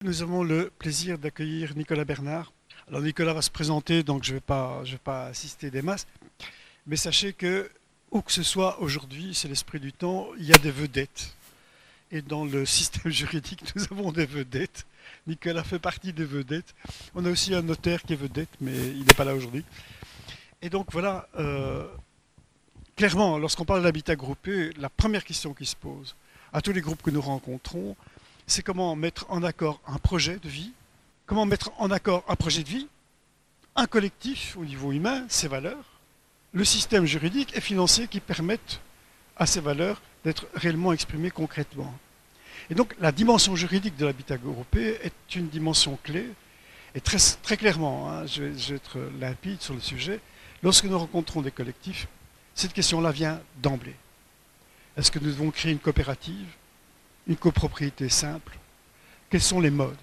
Nous avons le plaisir d'accueillir Nicolas Bernard. Alors Nicolas va se présenter, donc je vais pas assister des masses, mais sachez que, où que ce soit aujourd'hui, c'est l'esprit du temps, il y a des vedettes. Et dans le système juridique, nous avons des vedettes. Nicolas fait partie des vedettes. On a aussi un notaire qui est vedette, mais il n'est pas là aujourd'hui. Et donc voilà, clairement, lorsqu'on parle d'habitat groupé, la première question qui se pose à tous les groupes que nous rencontrons, c'est comment mettre en accord un projet de vie, comment mettre en accord un projet de vie, un collectif au niveau humain, ses valeurs, le système juridique et financier qui permettent à ces valeurs d'être réellement exprimées concrètement. Et donc la dimension juridique de l'habitat groupé est une dimension clé, et très, très clairement, hein, je vais être limpide sur le sujet, lorsque nous rencontrons des collectifs, cette question-là vient d'emblée. Est-ce que nous devons créer une coopérative, une copropriété simple? Quels sont les modes?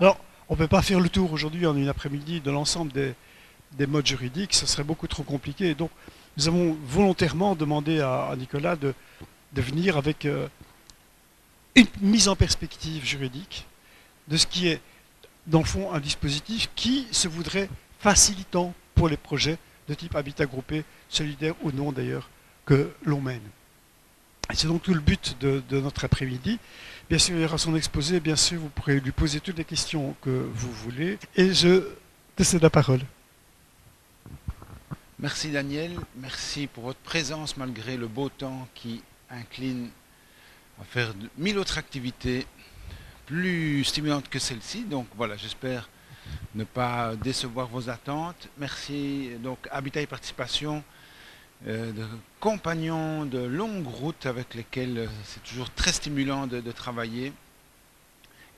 Alors, on ne peut pas faire le tour aujourd'hui en une après-midi de l'ensemble des modes juridiques, ce serait beaucoup trop compliqué. Donc, nous avons volontairement demandé à Nicolas de venir avec une mise en perspective juridique de ce qui est, dans le fond, un dispositif qui se voudrait facilitant pour les projets de type habitat groupé, solidaire ou non d'ailleurs, que l'on mène. C'est donc tout le but de notre après-midi. Bien sûr, il y aura son exposé. Bien sûr, vous pourrez lui poser toutes les questions que vous voulez. Et je te cède la parole. Merci Daniel. Merci pour votre présence malgré le beau temps qui incline à faire 1000 autres activités plus stimulantes que celle-ci. Donc voilà, j'espère ne pas décevoir vos attentes. Merci donc Habitat et Participation, de compagnons de longue route avec lesquels c'est toujours très stimulant de travailler.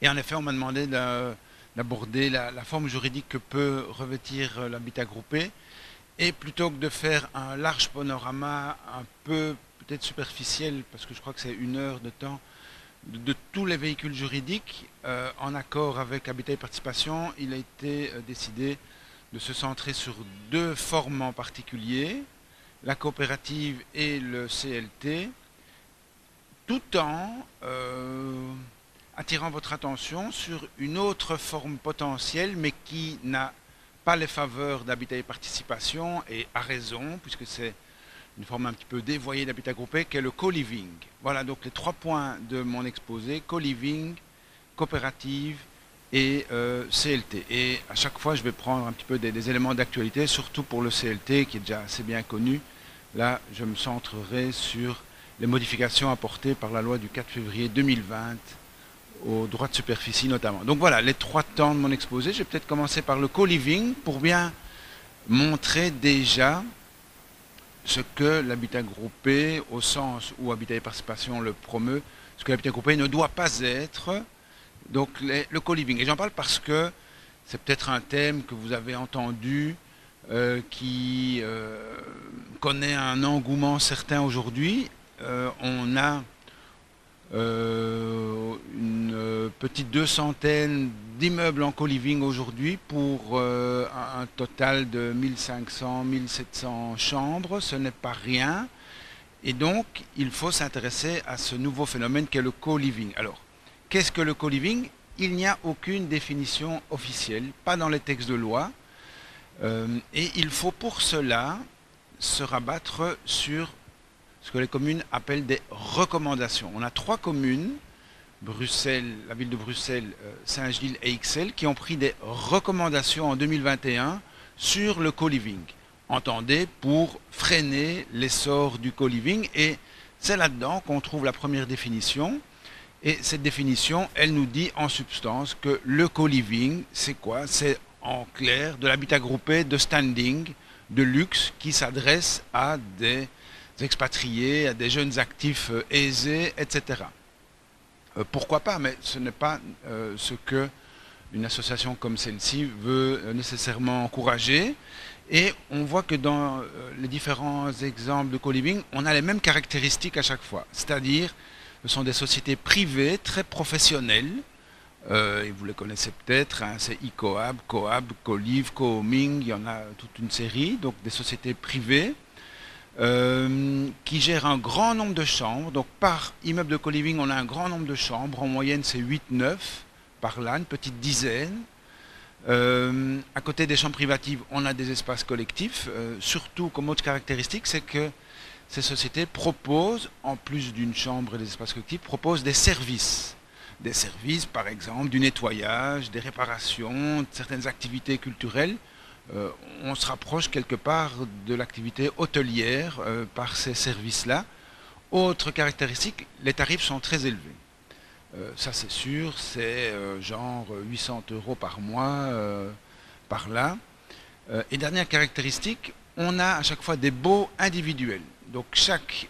Et en effet, on m'a demandé d'aborder la forme juridique que peut revêtir l'habitat groupé. Et plutôt que de faire un large panorama un peu peut-être superficiel, parce que je crois que c'est 1 heure de temps, de tous les véhicules juridiques, en accord avec Habitat et Participation, il a été décidé de se centrer sur 2 formes en particulier, la coopérative et le CLT, tout en attirant votre attention sur une autre forme potentielle, mais qui n'a pas les faveurs d'habitat et participation, et à raison, puisque c'est une forme un petit peu dévoyée d'habitat groupé, qui est le co-living. Voilà donc les 3 points de mon exposé: co-living, coopérative et CLT. Et à chaque fois, je vais prendre un petit peu des éléments d'actualité, surtout pour le CLT, qui est déjà assez bien connu. Là, je me centrerai sur les modifications apportées par la loi du 4 février 2020 aux droits de superficie notamment. Donc voilà, les 3 temps de mon exposé. Je vais peut-être commencer par le co-living pour bien montrer déjà ce que l'habitat groupé, au sens où Habitat et Participation le promeut, ce que l'habitat groupé ne doit pas être, donc le co-living. Et j'en parle parce que c'est peut-être un thème que vous avez entendu, qui connaît un engouement certain aujourd'hui. On a une petite 200aine d'immeubles en co-living aujourd'hui pour un total de 1500, 1700 chambres. Ce n'est pas rien. Et donc, il faut s'intéresser à ce nouveau phénomène qu'est le co-living. Alors, qu'est-ce que le co-living? Il n'y a aucune définition officielle, pas dans les textes de loi. Et il faut pour cela se rabattre sur ce que les communes appellent des recommandations. On a 3 communes, Bruxelles, la ville de Bruxelles, Saint-Gilles et Ixelles, qui ont pris des recommandations en 2021 sur le co-living. Entendez, pour freiner l'essor du co-living. Et c'est là-dedans qu'on trouve la première définition. Et cette définition, elle nous dit en substance que le co-living, c'est quoi? C'est en clair de l'habitat groupé de standing, de luxe, qui s'adresse à des expatriés, à des jeunes actifs aisés, etc. Pourquoi pas, mais ce n'est pas ce que une association comme celle-ci veut nécessairement encourager. Et on voit que dans les différents exemples de co-living, on a les mêmes caractéristiques à chaque fois. C'est-à-dire, ce sont des sociétés privées très professionnelles, et vous les connaissez peut-être, hein, c'est eCoab, Coab, Colive, Cooming, il y en a toute une série, donc des sociétés privées qui gèrent un grand nombre de chambres. Donc par immeuble de co-living, on a un grand nombre de chambres, en moyenne c'est 8-9 par là, une petite dizaine. À côté des chambres privatives, on a des espaces collectifs. Surtout, comme autre caractéristique, c'est que ces sociétés proposent, en plus d'une chambre et des espaces collectifs, proposent des services. Des services, par exemple, du nettoyage, des réparations, de certaines activités culturelles. On se rapproche quelque part de l'activité hôtelière par ces services-là. Autre caractéristique, les tarifs sont très élevés. Ça c'est sûr, c'est genre 800 € par mois, par là. Et dernière caractéristique, on a à chaque fois des baux individuels. Donc chaque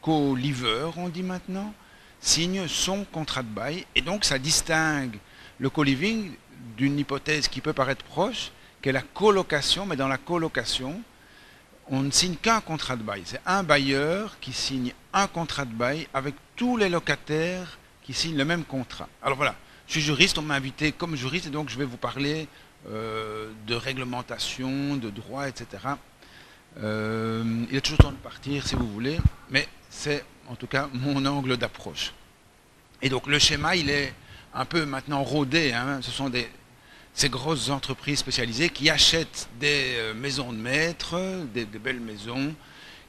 co-liver, on dit maintenant, signe son contrat de bail. Et donc ça distingue le co-living d'une hypothèse qui peut paraître proche, qui est la colocation. Mais dans la colocation, on ne signe qu'un contrat de bail. C'est un bailleur qui signe un contrat de bail avec tous les locataires qui signent le même contrat. Alors voilà, je suis juriste, on m'a invité comme juriste et donc je vais vous parler de réglementation, de droit, etc. Il est toujours temps de partir si vous voulez, mais c'est en tout cas mon angle d'approche. Et donc le schéma, il est un peu maintenant rodé, hein. Ce sont ces grosses entreprises spécialisées qui achètent des maisons de maître, des belles maisons,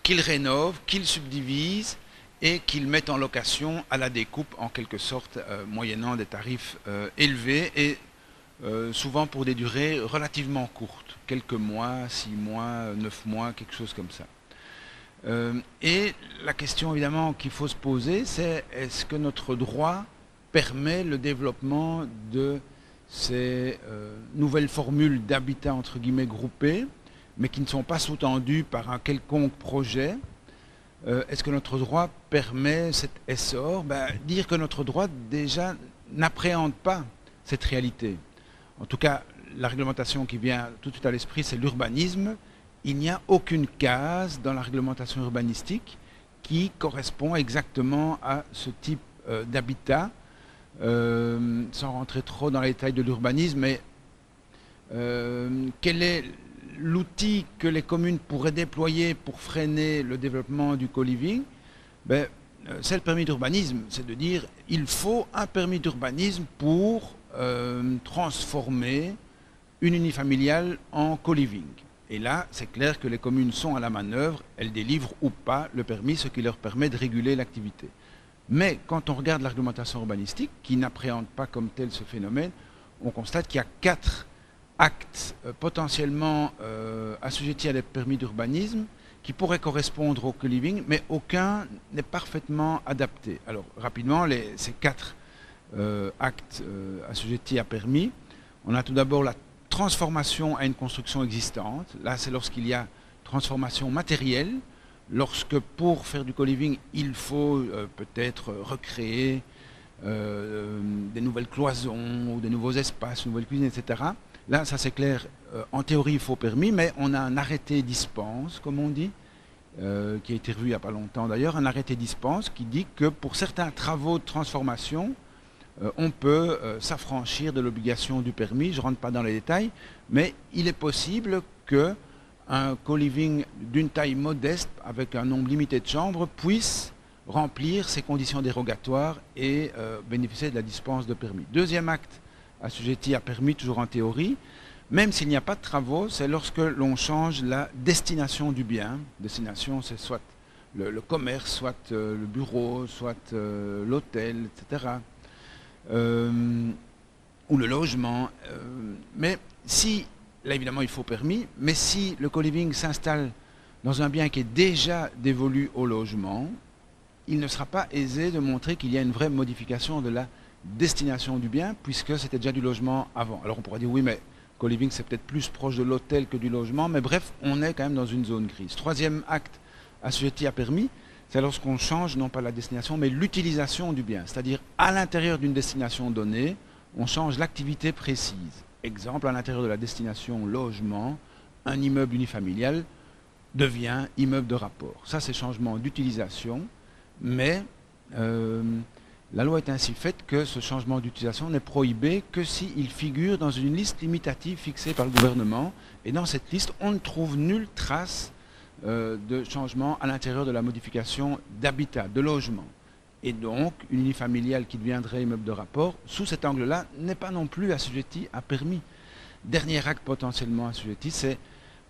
qu'ils rénovent, qu'ils subdivisent et qu'ils mettent en location à la découpe en quelque sorte, moyennant des tarifs élevés et souvent pour des durées relativement courtes, quelques mois, 6 mois, 9 mois, quelque chose comme ça. Et la question évidemment qu'il faut se poser, c'est est-ce que notre droit permet le développement de ces nouvelles formules d'habitat entre guillemets groupés, mais qui ne sont pas sous-tendues par un quelconque projet. Est-ce que notre droit permet cet essor? Dire que notre droit déjà n'appréhende pas cette réalité. En tout cas, la réglementation qui vient tout de suite à l'esprit, c'est l'urbanisme. Il n'y a aucune case dans la réglementation urbanistique qui correspond exactement à ce type d'habitat. Sans rentrer trop dans les détails de l'urbanisme, mais quel est l'outil que les communes pourraient déployer pour freiner le développement du co-living? C'est le permis d'urbanisme, c'est de dire il faut un permis d'urbanisme pour transformer une unifamiliale en co-living. Et là, c'est clair que les communes sont à la manœuvre, elles délivrent ou pas le permis, ce qui leur permet de réguler l'activité. Mais quand on regarde la réglementation urbanistique, qui n'appréhende pas comme tel ce phénomène, on constate qu'il y a 4 actes potentiellement assujettis à des permis d'urbanisme qui pourraient correspondre au co-living, mais aucun n'est parfaitement adapté. Alors rapidement, ces 4 actes assujettis à permis, on a tout d'abord la transformation à une construction existante. Là, c'est lorsqu'il y a transformation matérielle, lorsque pour faire du co-living, il faut peut-être recréer des nouvelles cloisons ou des nouveaux espaces, une nouvelle cuisine, etc. Là, ça c'est clair, en théorie il faut permis, mais on a un arrêté dispense, comme on dit, qui a été revu il n'y a pas longtemps d'ailleurs, un arrêté dispense qui dit que pour certains travaux de transformation, on peut s'affranchir de l'obligation du permis. Je ne rentre pas dans les détails, mais il est possible que un co-living d'une taille modeste, avec un nombre limité de chambres, puisse remplir ces conditions dérogatoires et bénéficier de la dispense de permis. Deuxième acte assujetti à permis, toujours en théorie, même s'il n'y a pas de travaux, c'est lorsque l'on change la destination du bien. Destination, c'est soit le commerce, soit le bureau, soit l'hôtel, etc. Ou le logement. Mais si, là évidemment il faut permis, mais si le co-living s'installe dans un bien qui est déjà dévolu au logement, il ne sera pas aisé de montrer qu'il y a une vraie modification de la destination du bien, puisque c'était déjà du logement avant. Alors on pourra dire oui, mais co-living c'est peut-être plus proche de l'hôtel que du logement, mais bref, on est quand même dans une zone grise. Troisième acte assujetti à permis, c'est lorsqu'on change non pas la destination, mais l'utilisation du bien. C'est-à-dire à l'intérieur d'une destination donnée, on change l'activité précise. Exemple, à l'intérieur de la destination logement, un immeuble unifamilial devient immeuble de rapport. Ça, c'est changement d'utilisation, mais la loi est ainsi faite que ce changement d'utilisation n'est prohibé que s'il figure dans une liste limitative fixée par le gouvernement. Et dans cette liste, on ne trouve nulle trace de changement à l'intérieur de la modification d'habitat, de logement. Et donc, une unifamiliale qui deviendrait immeuble de rapport, sous cet angle-là, n'est pas non plus assujetti à permis. Dernier acte potentiellement assujetti, c'est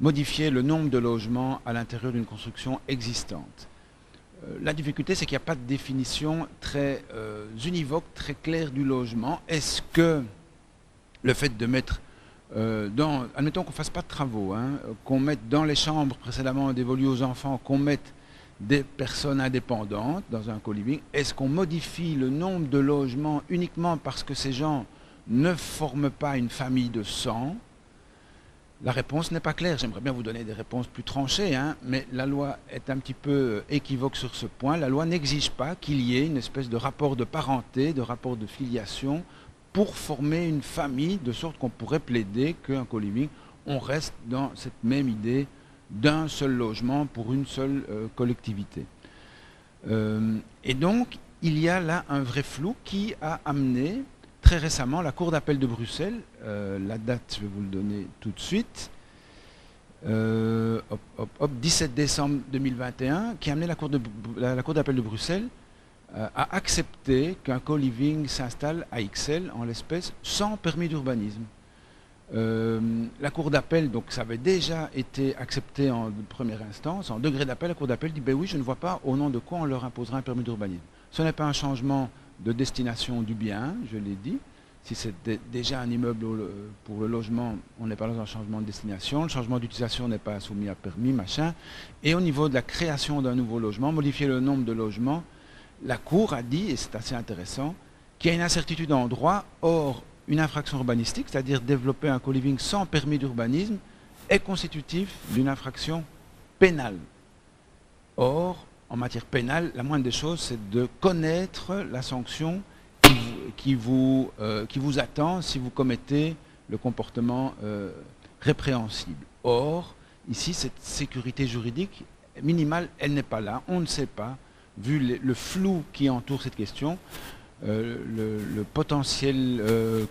modifier le nombre de logements à l'intérieur d'une construction existante. La difficulté, c'est qu'il n'y a pas de définition très univoque, très claire du logement. Est-ce que le fait de mettre admettons qu'on ne fasse pas de travaux, hein, qu'on mette dans les chambres précédemment dévolues aux enfants, qu'on mette des personnes indépendantes dans un co-living, est-ce qu'on modifie le nombre de logements uniquement parce que ces gens ne forment pas une famille de 100? La réponse n'est pas claire. J'aimerais bien vous donner des réponses plus tranchées, hein, mais la loi est un petit peu équivoque sur ce point. La loi n'exige pas qu'il y ait une espèce de rapport de parenté, de rapport de filiation pour former une famille, de sorte qu'on pourrait plaider qu'un co-living, on reste dans cette même idée d'un seul logement pour une seule collectivité. Et donc, il y a là un vrai flou qui a amené très récemment la Cour d'appel de Bruxelles, la date, je vais vous le donner tout de suite, 17 décembre 2021, qui a amené la Cour d'appel de Bruxelles à accepter qu'un co-living s'installe à Ixelles, en l'espèce, sans permis d'urbanisme. La Cour d'appel, donc ça avait déjà été accepté en première instance, en degré d'appel, la Cour d'appel dit, ben oui, je ne vois pas au nom de quoi on leur imposera un permis d'urbanisme. Ce n'est pas un changement de destination du bien, je l'ai dit. Si c'est déjà un immeuble pour le logement, on n'est pas dans un changement de destination, le changement d'utilisation n'est pas soumis à permis, machin. Et au niveau de la création d'un nouveau logement, modifier le nombre de logements, la Cour a dit, et c'est assez intéressant, qu'il y a une incertitude en droit, or une infraction urbanistique, c'est-à-dire développer un co-living sans permis d'urbanisme, est constitutif d'une infraction pénale. Or, en matière pénale, la moindre des choses, c'est de connaître la sanction qui vous attend si vous commettez le comportement répréhensible. Or, ici, cette sécurité juridique minimale, elle n'est pas là. On ne sait pas, vu le flou qui entoure cette question, le potentiel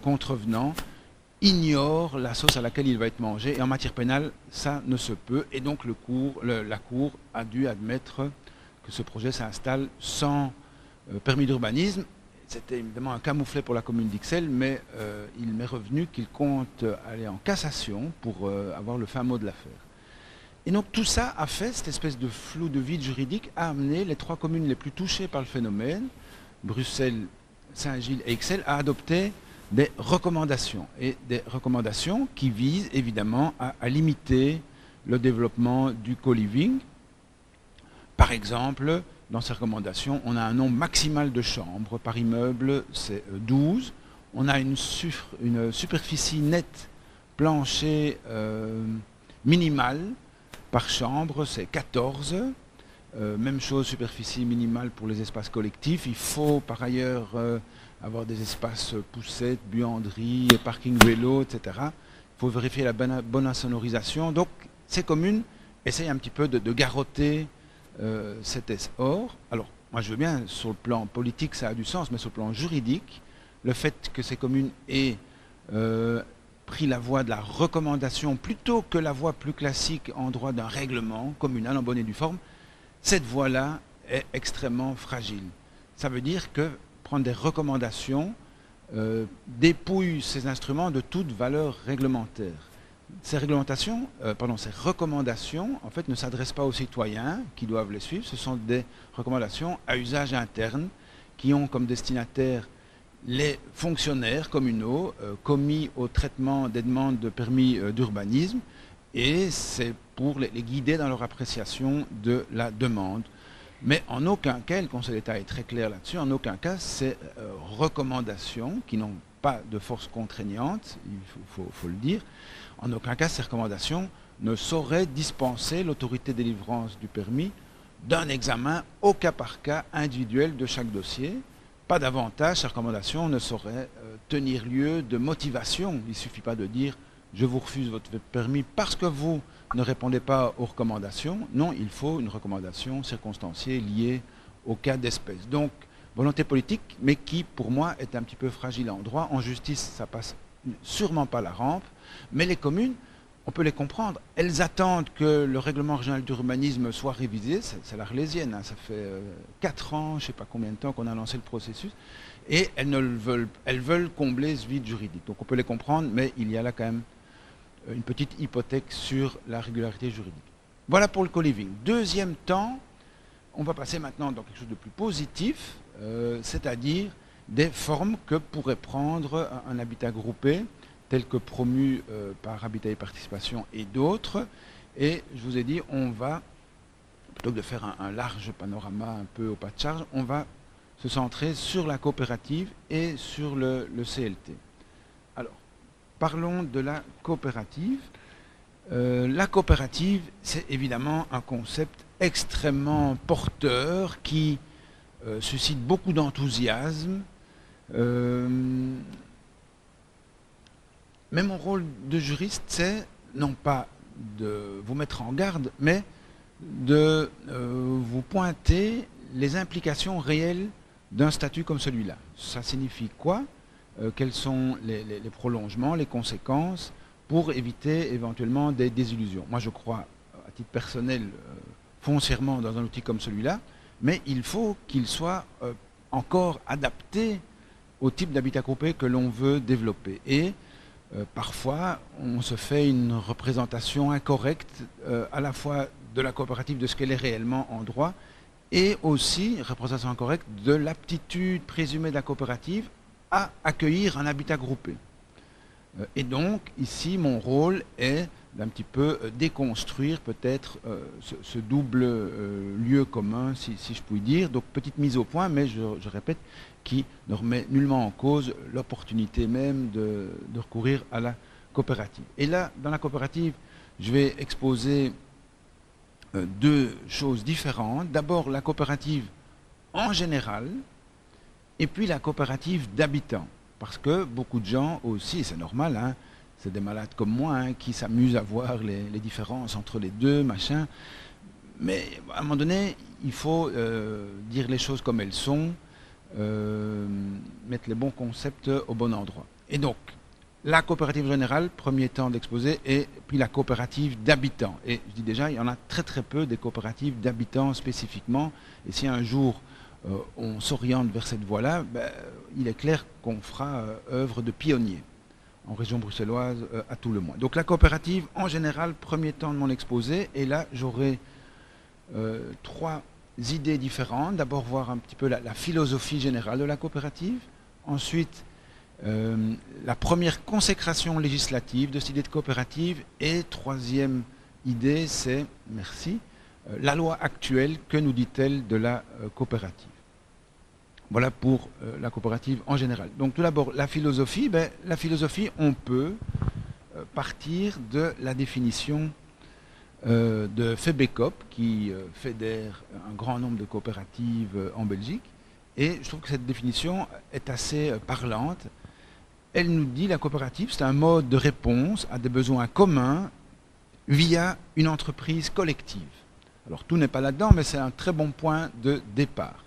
contrevenant ignore la sauce à laquelle il va être mangé. Et en matière pénale, ça ne se peut. Et donc la Cour a dû admettre que ce projet s'installe sans permis d'urbanisme. C'était évidemment un camouflet pour la commune d'Ixelles, mais il m'est revenu qu'il compte aller en cassation pour avoir le fin mot de l'affaire. Et donc tout ça a fait, cette espèce de flou de vide juridique, a amené les trois communes les plus touchées par le phénomène, Bruxelles, Saint-Gilles et Ixelles, à adopter des recommandations. Et des recommandations qui visent évidemment à limiter le développement du co-living. Par exemple, dans ces recommandations, on a un nombre maximal de chambres par immeuble, c'est 12. On a une superficie nette plancher minimale par chambre, c'est 14. Même chose, superficie minimale pour les espaces collectifs. Il faut par ailleurs avoir des espaces poussettes, buanderies, parking vélo, etc. Il faut vérifier la bonne insonorisation. Donc ces communes essayent un petit peu de garrotter cet essor. Alors, moi je veux bien, sur le plan politique ça a du sens, mais sur le plan juridique, le fait que ces communes aient pris la voie de la recommandation plutôt que la voie plus classique en droit d'un règlement communal en bonne et due forme, cette voie-là est extrêmement fragile. Ça veut dire que prendre des recommandations dépouille ces instruments de toute valeur réglementaire. Ces recommandations, en fait, ne s'adressent pas aux citoyens qui doivent les suivre. Ce sont des recommandations à usage interne qui ont comme destinataire les fonctionnaires communaux commis au traitement des demandes de permis d'urbanisme, et c'est pour les guider dans leur appréciation de la demande. Mais en aucun cas, le Conseil d'État est très clair là-dessus, en aucun cas ces recommandations, qui n'ont pas de force contraignante, il faut le dire, en aucun cas ces recommandations ne sauraient dispenser l'autorité de délivrance du permis d'un examen au cas par cas individuel de chaque dossier. Pas davantage, ces recommandations ne sauraient tenir lieu de motivation. Il ne suffit pas de dire « je vous refuse votre permis parce que vous ne répondez pas aux recommandations ». Non, il faut une recommandation circonstanciée liée au cas d'espèce. Donc, volonté politique, mais qui, pour moi, est un petit peu fragile en droit. En justice, ça passe sûrement pas la rampe, mais les communes on peut les comprendre. Elles attendent que le règlement régional d'urbanisme soit révisé, c'est l'Arlésienne, hein, ça fait 4 ans, je ne sais pas combien de temps qu'on a lancé le processus, et elles veulent combler ce vide juridique. Donc on peut les comprendre, mais il y a là quand même une petite hypothèque sur la régularité juridique. Voilà pour le co-living. Deuxième temps, on va passer maintenant dans quelque chose de plus positif, c'est-à-dire des formes que pourrait prendre un habitat groupé, tel que promu par Habitat et Participation et d'autres. Et je vous ai dit, on va, plutôt que de faire un large panorama un peu au pas de charge, on va se centrer sur la coopérative et sur le CLT. Alors, parlons de la coopérative. La coopérative, c'est évidemment un concept extrêmement porteur qui suscite beaucoup d'enthousiasme. Mais mon rôle de juriste, c'est non pas de vous mettre en garde, mais de vous pointer les implications réelles d'un statut comme celui-là. Ça signifie quoi? Quels sont les prolongements, les conséquences, pour éviter éventuellement des désillusions. Moi, je crois, à titre personnel, foncièrement dans un outil comme celui-là, mais il faut qu'il soit encore adapté au type d'habitat groupé que l'on veut développer. Et parfois, on se fait une représentation incorrecte à la fois de la coopérative, de ce qu'elle est réellement en droit, et aussi, représentation incorrecte, de l'aptitude présumée de la coopérative à accueillir un habitat groupé. Et donc, ici, mon rôle est d'un petit peu déconstruire peut-être ce double lieu commun, si je puis dire. Donc, petite mise au point, mais je répète, qui ne remet nullement en cause l'opportunité même de recourir à la coopérative. Et là, dans la coopérative, je vais exposer deux choses différentes. D'abord, la coopérative en général, et puis la coopérative d'habitants. Parce que beaucoup de gens aussi, c'est normal, hein, c'est des malades comme moi, hein, qui s'amusent à voir les différences entre les deux, machin. Mais à un moment donné, il faut dire les choses comme elles sont, mettre les bons concepts au bon endroit. Et donc, la coopérative générale, premier temps d'exposer, et puis la coopérative d'habitants. Et je dis déjà, il y en a très très peu des coopératives d'habitants spécifiquement. Et si un jour on s'oriente vers cette voie-là, ben, il est clair qu'on fera œuvre de pionnier en région bruxelloise à tout le moins. Donc la coopérative, en général, premier temps de mon exposé, et là j'aurai trois idées différentes. D'abord voir un petit peu la philosophie générale de la coopérative, ensuite la première consécration législative de cette idée de coopérative, et troisième idée, c'est, merci, la loi actuelle, que nous dit-elle de la coopérative? Voilà pour la coopérative en général. Donc tout d'abord, la philosophie. Ben, la philosophie, on peut partir de la définition de FEBECOP, qui fédère un grand nombre de coopératives en Belgique. Et je trouve que cette définition est assez parlante. Elle nous dit, la coopérative, c'est un mode de réponse à des besoins communs via une entreprise collective. Alors tout n'est pas là-dedans, mais c'est un très bon point de départ.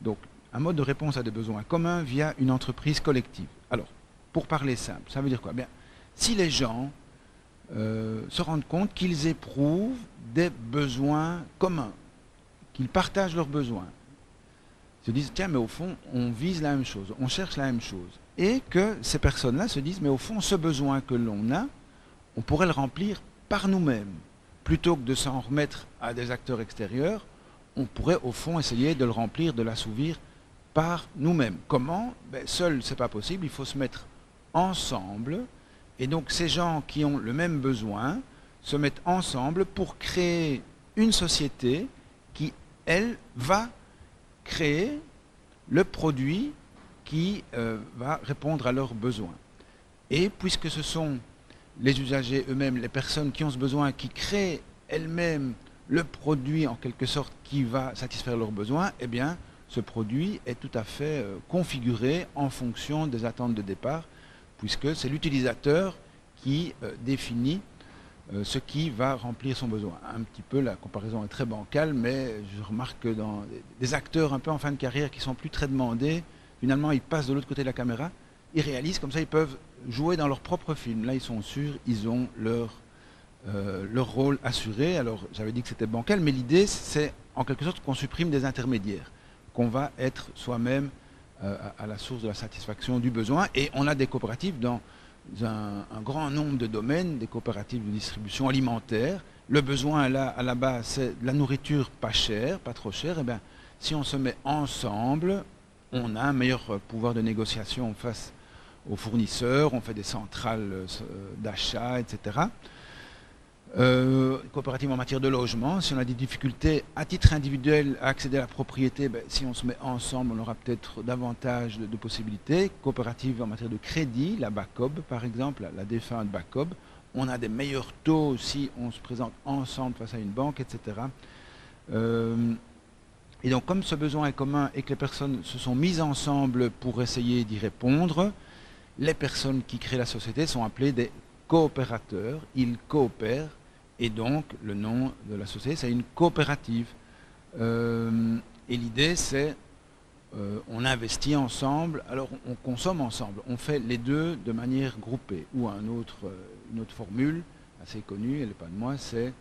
Donc un mode de réponse à des besoins communs via une entreprise collective. Alors, pour parler simple, ça veut dire quoi? Bien, si les gens se rendent compte qu'ils éprouvent des besoins communs, qu'ils partagent leurs besoins, se disent, tiens, mais au fond, on vise la même chose, on cherche la même chose, et que ces personnes-là se disent, mais au fond, ce besoin que l'on a, on pourrait le remplir par nous-mêmes. Plutôt que de s'en remettre à des acteurs extérieurs, on pourrait au fond essayer de le remplir, de l'assouvir par nous-mêmes. Comment? Ben, seul, ce n'est pas possible, il faut se mettre ensemble. Et donc ces gens qui ont le même besoin se mettent ensemble pour créer une société qui, elle, va créer le produit qui va répondre à leurs besoins. Et puisque ce sont les usagers eux-mêmes, les personnes qui ont ce besoin, qui créent elles-mêmes le produit en quelque sorte qui va satisfaire leurs besoins, eh bien ce produit est tout à fait configuré en fonction des attentes de départ, puisque c'est l'utilisateur qui définit ce qui va remplir son besoin. Un petit peu, la comparaison est très bancale, mais je remarque que dans des acteurs un peu en fin de carrière qui sont plus très demandés, finalement ils passent de l'autre côté de la caméra, ils réalisent, comme ça ils peuvent jouer dans leur propre film. Là ils sont sûrs, ils ont leur leur rôle assuré. Alors j'avais dit que c'était bancal, mais l'idée c'est en quelque sorte qu'on supprime des intermédiaires, qu'on va être soi-même à la source de la satisfaction du besoin. Et on a des coopératives dans un grand nombre de domaines, des coopératives de distribution alimentaire. Le besoin là, à la base, c'est de la nourriture pas chère, pas trop chère. Et bien, si on se met ensemble, on a un meilleur pouvoir de négociation face aux fournisseurs, on fait des centrales d'achat, etc. Coopérative en matière de logement, si on a des difficultés à titre individuel à accéder à la propriété, ben, si on se met ensemble, on aura peut-être davantage de possibilités. Coopérative en matière de crédit, la BACOB par exemple, la défunte BACOB, on a des meilleurs taux si on se présente ensemble face à une banque, etc. Et donc comme ce besoin est commun et que les personnes se sont mises ensemble pour essayer d'y répondre, les personnes qui créent la société sont appelées des coopérateurs, ils coopèrent, et donc le nom de la société c'est une coopérative. Et l'idée c'est on investit ensemble, alors on consomme ensemble, on fait les deux de manière groupée. Ou une autre formule assez connue, elle n'est pas de moi, c'est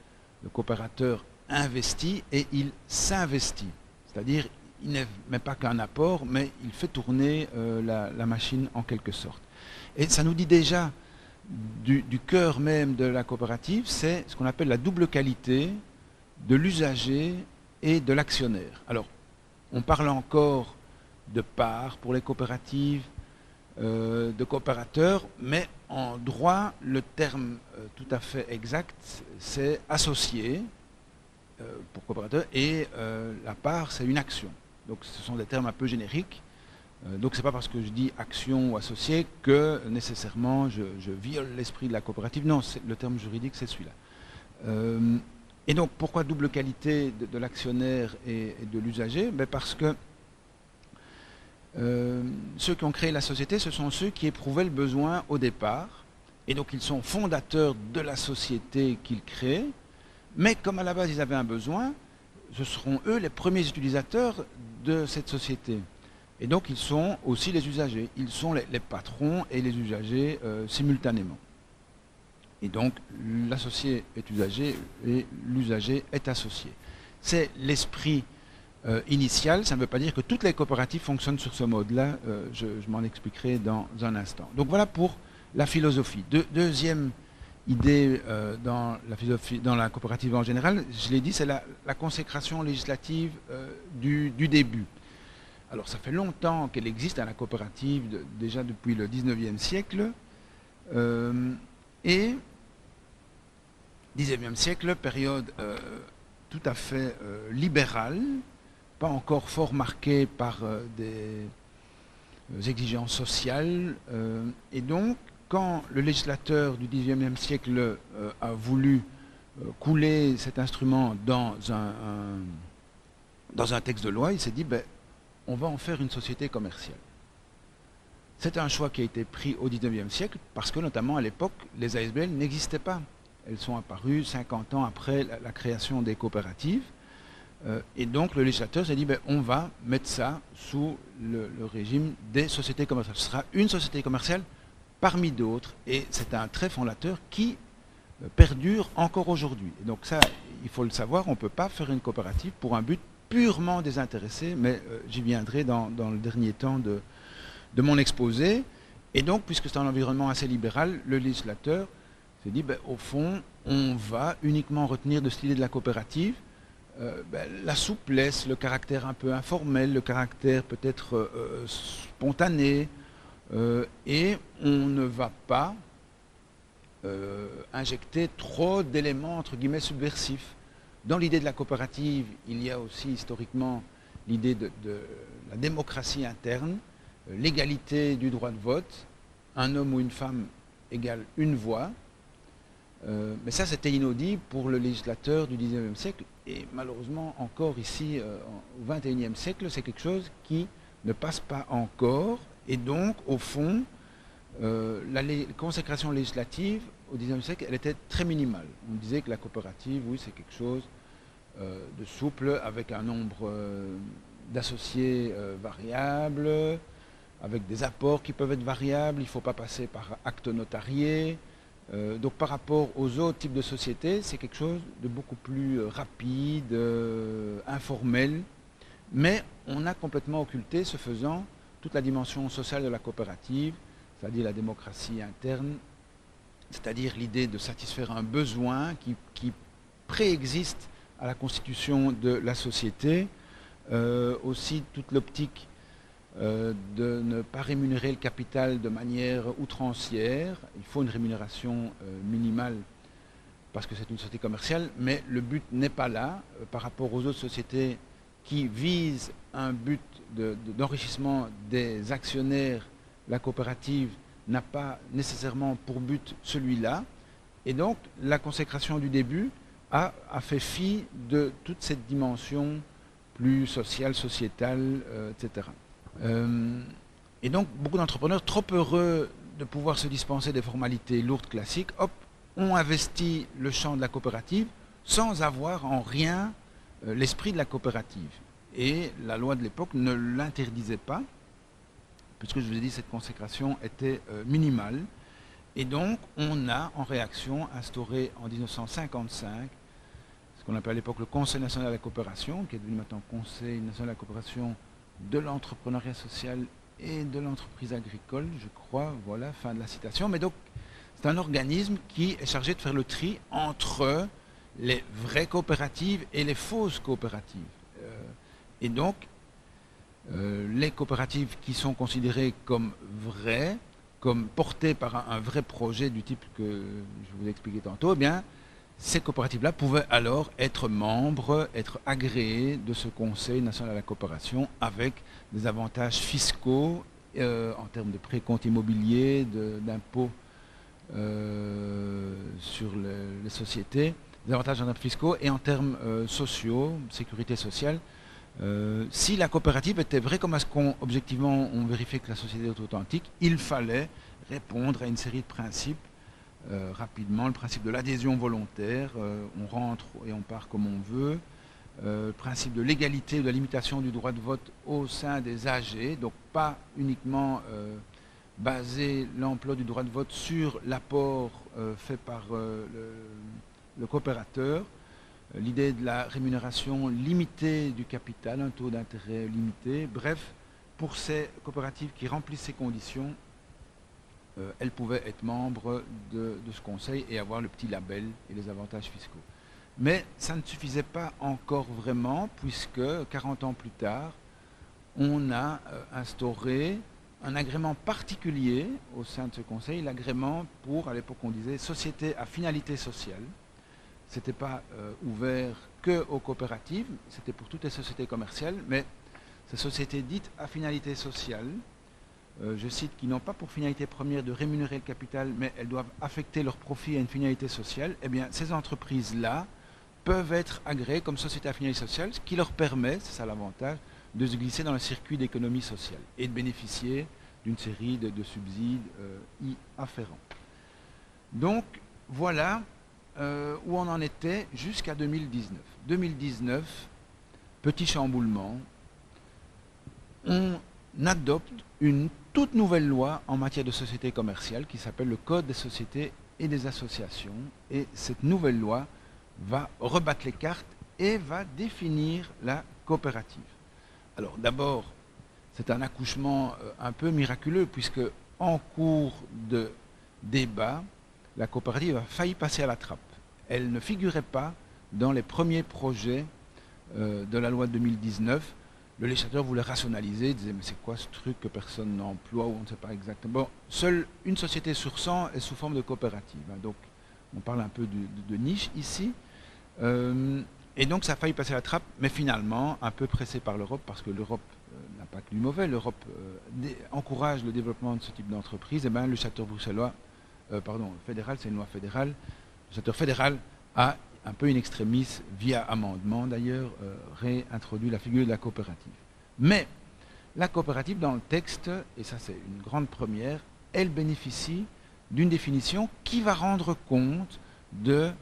le coopérateur investit et il s'investit. C'est-à-dire il ne met pas qu'un apport, mais il fait tourner la machine en quelque sorte. Et ça nous dit déjà du cœur même de la coopérative, c'est ce qu'on appelle la double qualité de l'usager et de l'actionnaire. Alors, on parle encore de parts pour les coopératives, de coopérateurs, mais en droit, le terme tout à fait exact, c'est associé pour coopérateur, et la part, c'est une action. Donc, ce sont des termes un peu génériques. Donc ce n'est pas parce que je dis action ou associé que nécessairement je viole l'esprit de la coopérative. Non, le terme juridique c'est celui-là. Et donc pourquoi double qualité de l'actionnaire et de l'usager? Parce que ceux qui ont créé la société, ce sont ceux qui éprouvaient le besoin au départ. Et donc ils sont fondateurs de la société qu'ils créent. Mais comme à la base ils avaient un besoin, ce seront eux les premiers utilisateurs de cette société. Et donc ils sont aussi les usagers, ils sont les patrons et les usagers simultanément. Et donc l'associé est usager et l'usager est associé. C'est l'esprit initial, ça ne veut pas dire que toutes les coopératives fonctionnent sur ce mode-là, je m'en expliquerai dans un instant. Donc voilà pour la philosophie. Deuxième idée dans la coopérative en général, je l'ai dit, c'est la consécration législative du début. Alors ça fait longtemps qu'elle existe, la coopérative, déjà depuis le 19e siècle. Et 19e siècle, période tout à fait libérale, pas encore fort marquée par des exigences sociales. Et donc, quand le législateur du 19e siècle a voulu couler cet instrument dans un texte de loi, il s'est dit, on va en faire une société commerciale. C'est un choix qui a été pris au 19e siècle parce que notamment à l'époque, les ASBL n'existaient pas. Elles sont apparues 50 ans après la création des coopératives. Et donc le législateur s'est dit, on va mettre ça sous le régime des sociétés commerciales. Ce sera une société commerciale parmi d'autres. Et c'est un trait fondateur qui perdure encore aujourd'hui. Et donc ça, il faut le savoir, on ne peut pas faire une coopérative pour un but purement désintéressé, mais j'y viendrai dans le dernier temps de mon exposé. Et donc, puisque c'est un environnement assez libéral, le législateur s'est dit, au fond, on va uniquement retenir de cette idée de la coopérative la souplesse, le caractère un peu informel, le caractère peut-être spontané, et on ne va pas injecter trop d'éléments, entre guillemets, subversifs. Dans l'idée de la coopérative, il y a aussi historiquement l'idée de la démocratie interne, l'égalité du droit de vote, un homme ou une femme égale une voix. Mais ça, c'était inaudible pour le législateur du 19e siècle. Et malheureusement, encore ici, au 21e siècle, c'est quelque chose qui ne passe pas encore. Et donc, au fond, la consécration législative au 19e siècle, elle était très minimale. On disait que la coopérative, oui, c'est quelque chose de souple, avec un nombre d'associés variables, avec des apports qui peuvent être variables, il ne faut pas passer par acte notarié, Donc par rapport aux autres types de sociétés, c'est quelque chose de beaucoup plus rapide, informel, mais on a complètement occulté, ce faisant, toute la dimension sociale de la coopérative, c'est-à-dire la démocratie interne, c'est-à-dire l'idée de satisfaire un besoin qui préexiste à la constitution de la société, aussi toute l'optique de ne pas rémunérer le capital de manière outrancière. Il faut une rémunération minimale parce que c'est une société commerciale, mais le but n'est pas là par rapport aux autres sociétés qui visent un but d'enrichissement des actionnaires. La coopérative n'a pas nécessairement pour but celui-là, et donc la consécration du début a fait fi de toute cette dimension plus sociale, sociétale, etc. Et donc, beaucoup d'entrepreneurs, trop heureux de pouvoir se dispenser des formalités lourdes classiques, hop, ont investi le champ de la coopérative sans avoir en rien l'esprit de la coopérative. Et la loi de l'époque ne l'interdisait pas, puisque je vous ai dit, cette consécration était minimale. Et donc, on a, en réaction, instauré en 1955 ce qu'on appelait à l'époque le Conseil national de la coopération, qui est devenu maintenant Conseil national de la coopération de l'entrepreneuriat social et de l'entreprise agricole, je crois, voilà, fin de la citation. Mais donc, c'est un organisme qui est chargé de faire le tri entre les vraies coopératives et les fausses coopératives. Et donc, les coopératives qui sont considérées comme vraies, comme portées par un vrai projet du type que je vous ai expliqué tantôt, eh bien, ces coopératives-là pouvaient alors être membres, être agréées de ce Conseil national de la coopération avec des avantages fiscaux en termes de précompte immobilier, d'impôts sur les sociétés, des avantages en termes fiscaux et en termes sociaux, sécurité sociale. Si la coopérative était vraie, comme est-ce qu'objectivement on vérifiait que la société est authentique, il fallait répondre à une série de principes. Rapidement, le principe de l'adhésion volontaire, on rentre et on part comme on veut, le principe de l'égalité ou de la limitation du droit de vote au sein des AG, donc pas uniquement baser l'emploi du droit de vote sur l'apport fait par le coopérateur, l'idée de la rémunération limitée du capital, un taux d'intérêt limité, bref, pour ces coopératives qui remplissent ces conditions, elles pouvaient être membres de ce conseil et avoir le petit label et les avantages fiscaux. Mais ça ne suffisait pas encore vraiment, puisque 40 ans plus tard, on a instauré un agrément particulier au sein de ce conseil, l'agrément pour, à l'époque on disait, société à finalité sociale. Ce n'était pas ouvert que aux coopératives, c'était pour toutes les sociétés commerciales, mais ces sociétés dites à finalité sociale, je cite, qui n'ont pas pour finalité première de rémunérer le capital, mais elles doivent affecter leur profit à une finalité sociale, eh bien, ces entreprises-là peuvent être agréées comme sociétés à finalité sociale, ce qui leur permet, c'est ça l'avantage, de se glisser dans le circuit d'économie sociale et de bénéficier d'une série de subsides y afférents. Donc, voilà où on en était jusqu'à 2019. 2019, petit chamboulement, on adopte une toute nouvelle loi en matière de société commerciale qui s'appelle le Code des sociétés et des associations. Et cette nouvelle loi va rebattre les cartes et va définir la coopérative. Alors d'abord, c'est un accouchement un peu miraculeux puisque en cours de débat, la coopérative a failli passer à la trappe. Elle ne figurait pas dans les premiers projets de la loi de 2019. Le législateur voulait rationaliser, disait mais c'est quoi ce truc que personne n'emploie ou on ne sait pas exactement. Bon, seule une société sur 100 est sous forme de coopérative. Hein, donc on parle un peu de niche ici. Et donc ça a failli passer à la trappe, mais finalement, un peu pressé par l'Europe, parce que l'Europe n'a pas que du mauvais, l'Europe encourage le développement de ce type d'entreprise, et bien le législateur bruxellois, fédéral, c'est une loi fédérale, le législateur fédéral a un peu in extremis, via amendement d'ailleurs, réintroduit la figure de la coopérative. Mais la coopérative dans le texte, et ça c'est une grande première, elle bénéficie d'une définition qui va rendre compte de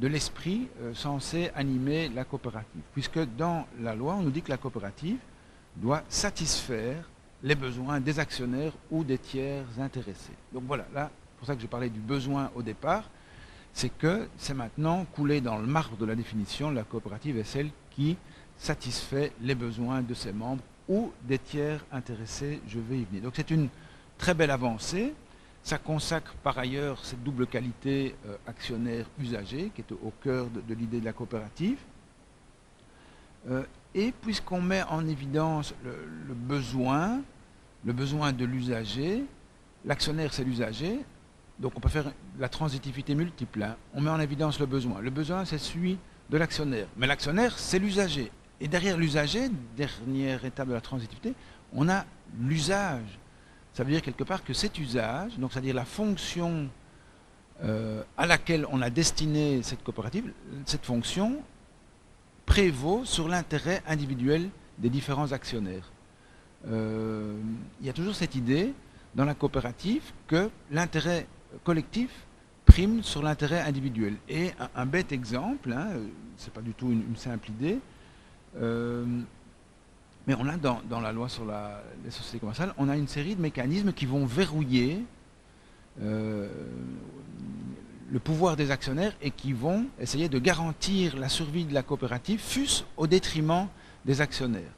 l'esprit censé animer la coopérative. Puisque dans la loi, on nous dit que la coopérative doit satisfaire les besoins des actionnaires ou des tiers intéressés. Donc voilà, là, pour ça que je parlais du besoin au départ, c'est que c'est maintenant coulé dans le marbre de la définition, la coopérative est celle qui satisfait les besoins de ses membres ou des tiers intéressés, je vais y venir. Donc c'est une très belle avancée, ça consacre par ailleurs cette double qualité actionnaire-usager qui est au cœur de l'idée de la coopérative. Et puisqu'on met en évidence le besoin de l'usager, l'actionnaire c'est l'usager, donc on peut faire la transitivité multiple, hein. On met en évidence le besoin c'est celui de l'actionnaire, mais l'actionnaire c'est l'usager, et derrière l'usager, dernière étape de la transitivité, on a l'usage, ça veut dire quelque part que cet usage, donc c'est-à-dire la fonction à laquelle on a destiné cette coopérative, cette fonction prévaut sur l'intérêt individuel des différents actionnaires. Il y a toujours cette idée dans la coopérative que l'intérêt collectif prime sur l'intérêt individuel. Et un bête exemple, hein, c'est pas du tout une simple idée, mais on a dans la loi sur les sociétés commerciales, on a une série de mécanismes qui vont verrouiller le pouvoir des actionnaires et qui vont essayer de garantir la survie de la coopérative, fût-ce au détriment des actionnaires.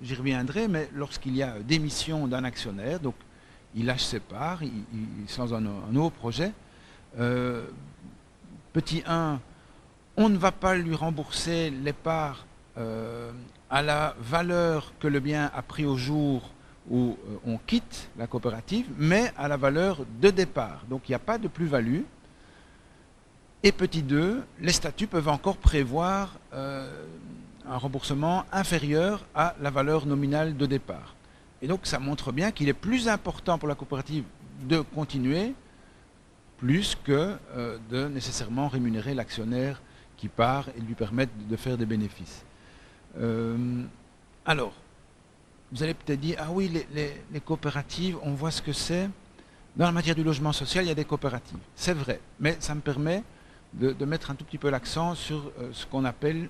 J'y reviendrai, mais lorsqu'il y a démission d'un actionnaire, donc il lâche ses parts, il se lance dans un nouveau projet, petit 1, on ne va pas lui rembourser les parts à la valeur que le bien a pris au jour où on quitte la coopérative, mais à la valeur de départ. Donc il n'y a pas de plus-value. Et petit 2, les statuts peuvent encore prévoir un remboursement inférieur à la valeur nominale de départ. Et donc ça montre bien qu'il est plus important pour la coopérative de continuer plus que de nécessairement rémunérer l'actionnaire qui part et lui permettre de faire des bénéfices. Alors, vous allez peut-être dire, ah oui, les coopératives, on voit ce que c'est. Dans la matière du logement social, il y a des coopératives. C'est vrai, mais ça me permet de mettre un tout petit peu l'accent sur ce qu'on appelle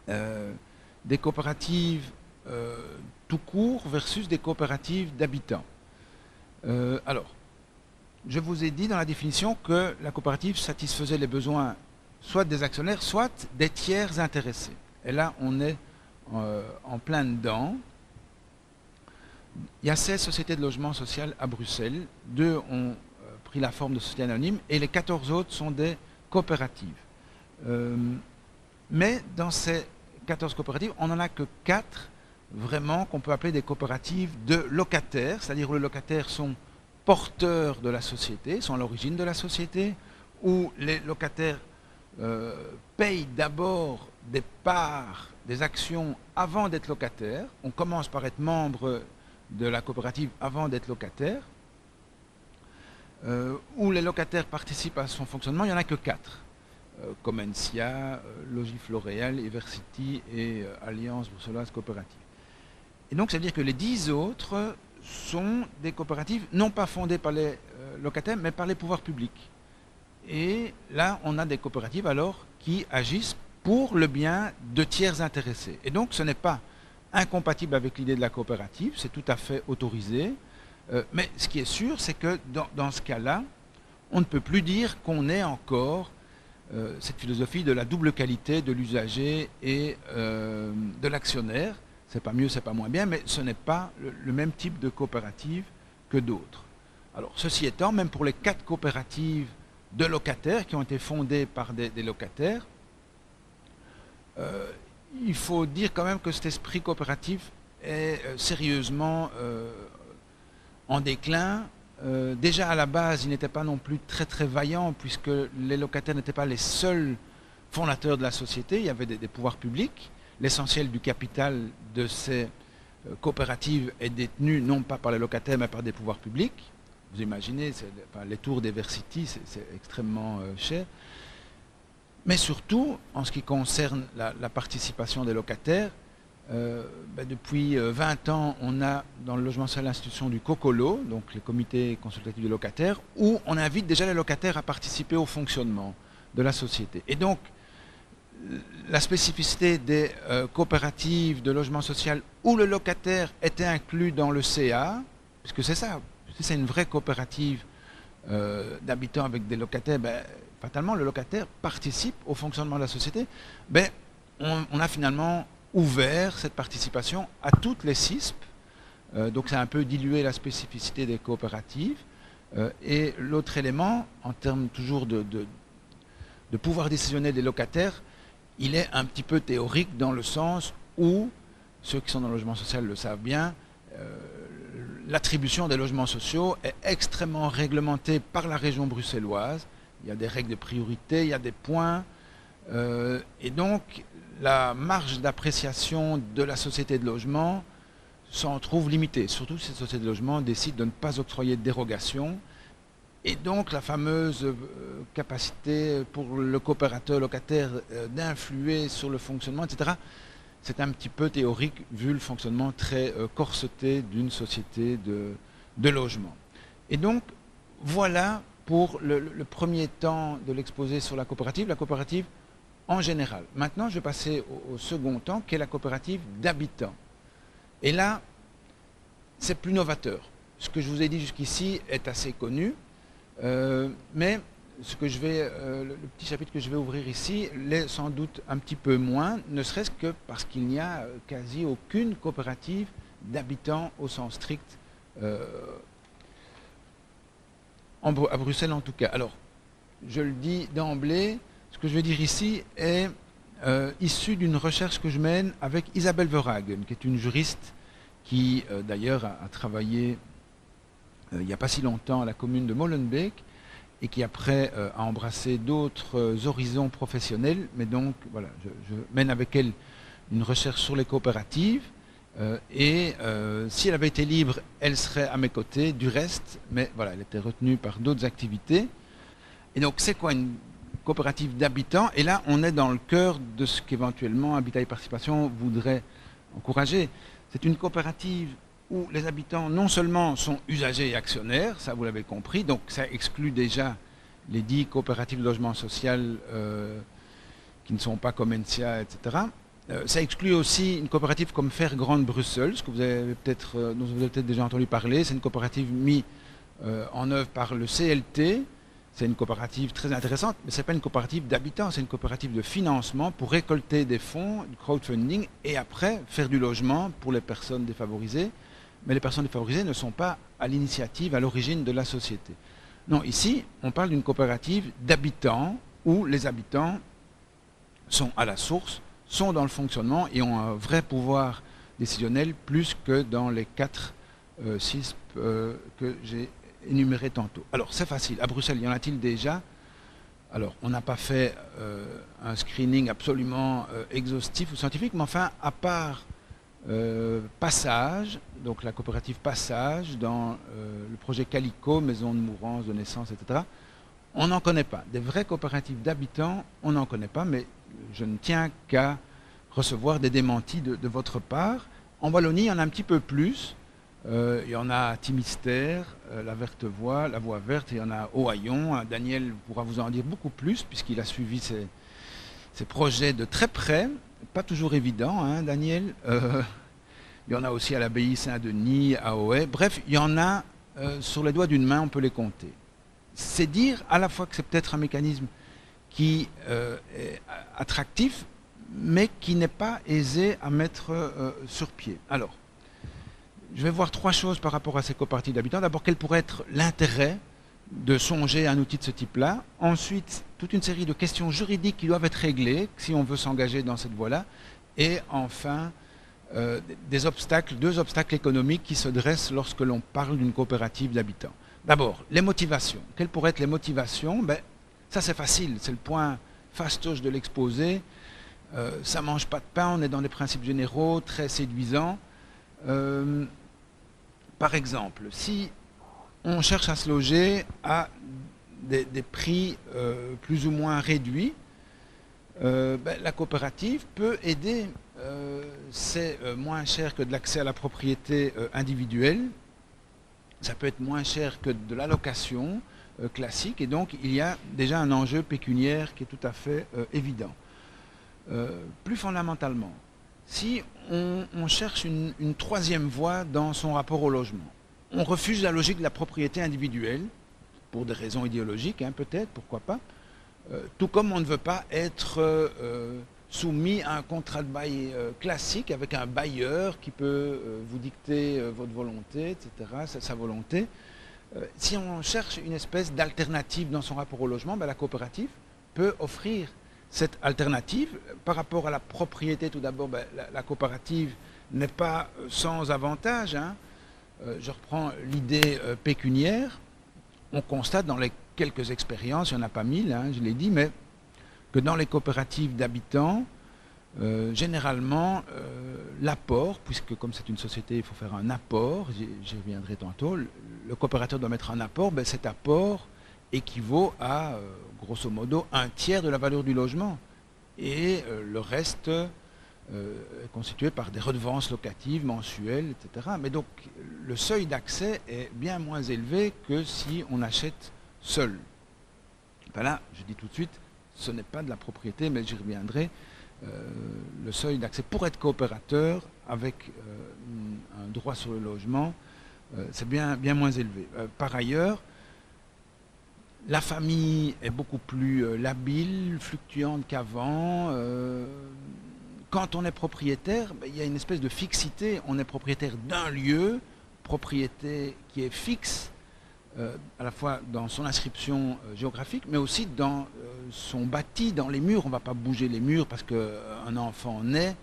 des coopératives tout court versus des coopératives d'habitants. Alors, je vous ai dit dans la définition que la coopérative satisfaisait les besoins soit des actionnaires, soit des tiers intéressés. Et là, on est en plein dedans. Il y a 16 sociétés de logement social à Bruxelles. 2 ont pris la forme de sociétés anonymes et les 14 autres sont des coopératives. Mais dans ces 14 coopératives, on n'en a que 4 vraiment qu'on peut appeler des coopératives de locataires, c'est-à-dire où les locataires sont porteurs de la société, sont à l'origine de la société, où les locataires payent d'abord des parts, des actions avant d'être locataires. On commence par être membre de la coopérative avant d'être locataire. Où les locataires participent à son fonctionnement, il n'y en a que 4. Comencia, Logifloréal, Evercity et Alliance Bruxelloise Coopérative. Et donc ça veut dire que les 10 autres sont des coopératives non pas fondées par les locataires, mais par les pouvoirs publics. Et là, on a des coopératives alors qui agissent pour le bien de tiers intéressés. Et donc ce n'est pas incompatible avec l'idée de la coopérative, c'est tout à fait autorisé. Mais ce qui est sûr, c'est que dans ce cas-là, on ne peut plus dire qu'on ait encore cette philosophie de la double qualité de l'usager et de l'actionnaire. C'est pas mieux, c'est pas moins bien, mais ce n'est pas le même type de coopérative que d'autres. Alors, ceci étant, même pour les 4 coopératives de locataires qui ont été fondées par des locataires, il faut dire quand même que cet esprit coopératif est sérieusement en déclin. Déjà à la base, il n'était pas non plus très très vaillant puisque les locataires n'étaient pas les seuls fondateurs de la société, il y avait des pouvoirs publics. L'essentiel du capital de ces coopératives est détenu non pas par les locataires mais par des pouvoirs publics. Vous imaginez, les tours d'Evercity, c'est extrêmement cher. Mais surtout, en ce qui concerne la participation des locataires, depuis 20 ans, on a dans le logement social l'institution du COCOLO, donc les comités consultatifs des locataires, où on invite déjà les locataires à participer au fonctionnement de la société. Et donc, la spécificité des coopératives de logement social où le locataire était inclus dans le CA, puisque c'est ça, c'est une vraie coopérative d'habitants avec des locataires, fatalement, le locataire participe au fonctionnement de la société. On a finalement ouvert cette participation à toutes les CISP. Donc ça a un peu dilué la spécificité des coopératives. Et l'autre élément, en termes toujours de pouvoir décisionnel des locataires, il est un petit peu théorique dans le sens où, ceux qui sont dans le logement social le savent bien, l'attribution des logements sociaux est extrêmement réglementée par la région bruxelloise. Il y a des règles de priorité, il y a des points. Et donc, la marge d'appréciation de la société de logement s'en trouve limitée. Surtout si cette société de logement décide de ne pas octroyer de dérogation. Et donc, la fameuse capacité pour le coopérateur locataire d'influer sur le fonctionnement, etc., c'est un petit peu théorique vu le fonctionnement très corseté d'une société de logement. Et donc, voilà pour le premier temps de l'exposé sur la coopérative en général. Maintenant, je vais passer au second temps, qui est la coopérative d'habitants. Et là, c'est plus novateur. Ce que je vous ai dit jusqu'ici est assez connu, mais le petit chapitre que je vais ouvrir ici l'est sans doute un petit peu moins, ne serait-ce que parce qu'il n'y a quasi aucune coopérative d'habitants au sens strict, à Bruxelles en tout cas. Alors, je le dis d'emblée, ce que je vais dire ici est issu d'une recherche que je mène avec Isabelle Verhagen, qui est une juriste qui d'ailleurs a travaillé il n'y a pas si longtemps à la commune de Molenbeek et qui après a embrassé d'autres horizons professionnels. Mais donc voilà, je mène avec elle une recherche sur les coopératives si elle avait été libre, elle serait à mes côtés du reste, mais voilà, elle était retenue par d'autres activités. Et donc c'est quoi une coopérative d'habitants? Et là, on est dans le cœur de ce qu'éventuellement Habitat et Participation voudrait encourager. C'est une coopérative où les habitants non seulement sont usagers et actionnaires, ça vous l'avez compris, donc ça exclut déjà les 10 coopératives de logement social qui ne sont pas Comencia, etc. Ça exclut aussi une coopérative comme Faire Grande Bruxelles, dont vous avez peut-être déjà entendu parler. C'est une coopérative mise en œuvre par le CLT. C'est une coopérative très intéressante, mais ce n'est pas une coopérative d'habitants, c'est une coopérative de financement pour récolter des fonds, du crowdfunding, et après faire du logement pour les personnes défavorisées. Mais les personnes défavorisées ne sont pas à l'initiative, à l'origine de la société. Non, ici, on parle d'une coopérative d'habitants, où les habitants sont à la source, sont dans le fonctionnement et ont un vrai pouvoir décisionnel plus que dans les 4 CISP que j'ai énumérés tantôt. Alors c'est facile, à Bruxelles, y en a-t-il déjà? Alors on n'a pas fait un screening absolument exhaustif ou scientifique, mais enfin à part Passage, donc la coopérative Passage dans le projet Calico, maison de mourance, de naissance, etc., on n'en connaît pas. Des vraies coopératives d'habitants, on n'en connaît pas, mais je ne tiens qu'à recevoir des démentis de votre part. En Wallonie, il y en a un petit peu plus. Il y en a à Timistère, la Verte Voie, la Voie Verte, il y en a au Haillon. Daniel pourra vous en dire beaucoup plus, puisqu'il a suivi ces projets de très près. Pas toujours évident, hein, Daniel. Il y en a aussi à l'abbaye Saint-Denis, à Auhay. Bref, il y en a sur les doigts d'une main, on peut les compter. C'est dire à la fois que c'est peut-être un mécanisme qui est attractif, mais qui n'est pas aisé à mettre sur pied. Alors, je vais voir 3 choses par rapport à ces coopératives d'habitants. D'abord, quel pourrait être l'intérêt de songer à un outil de ce type-là. Ensuite, toute une série de questions juridiques qui doivent être réglées si on veut s'engager dans cette voie-là. Et enfin, 2 obstacles économiques qui se dressent lorsque l'on parle d'une coopérative d'habitants. D'abord, les motivations. Quelles pourraient être les motivations? Ça c'est facile, c'est le point fastoche de l'exposé. Ça ne mange pas de pain, on est dans des principes généraux très séduisants. Par exemple, si on cherche à se loger à des prix plus ou moins réduits, la coopérative peut aider. C'est moins cher que de l'accès à la propriété individuelle. Ça peut être moins cher que de la location classique. Et donc, il y a déjà un enjeu pécuniaire qui est tout à fait évident. Plus fondamentalement, si on cherche une 3e voie dans son rapport au logement, on refuse la logique de la propriété individuelle, pour des raisons idéologiques, hein, peut-être, pourquoi pas. Tout comme on ne veut pas être soumis à un contrat de bail classique avec un bailleur qui peut vous dicter votre volonté, etc., sa volonté. Si on cherche une espèce d'alternative dans son rapport au logement, ben, la coopérative peut offrir cette alternative. Par rapport à la propriété, tout d'abord, ben, la coopérative n'est pas sans avantage, hein. Je reprends l'idée pécuniaire. On constate dans les quelques expériences, il n'y en a pas 1000, hein, je l'ai dit, mais que dans les coopératives d'habitants, généralement, l'apport, puisque comme c'est une société, il faut faire un apport, j'y reviendrai tantôt, le coopérateur doit mettre un apport, ben cet apport équivaut à, grosso modo, 1/3 de la valeur du logement. Et le reste est constitué par des redevances locatives mensuelles, etc. Mais donc, le seuil d'accès est bien moins élevé que si on achète seul. Ben là, je dis tout de suite, ce n'est pas de la propriété, mais j'y reviendrai. Le seuil d'accès pour être coopérateur avec un droit sur le logement, c'est bien moins élevé. Par ailleurs, la famille est beaucoup plus labile, fluctuante qu'avant. Quand on est propriétaire, ben, il y a une espèce de fixité. On est propriétaire d'un lieu, propriété qui est fixe, à la fois dans son inscription géographique, mais aussi dans son bâti, dans les murs. On ne va pas bouger les murs parce qu'un enfant naît.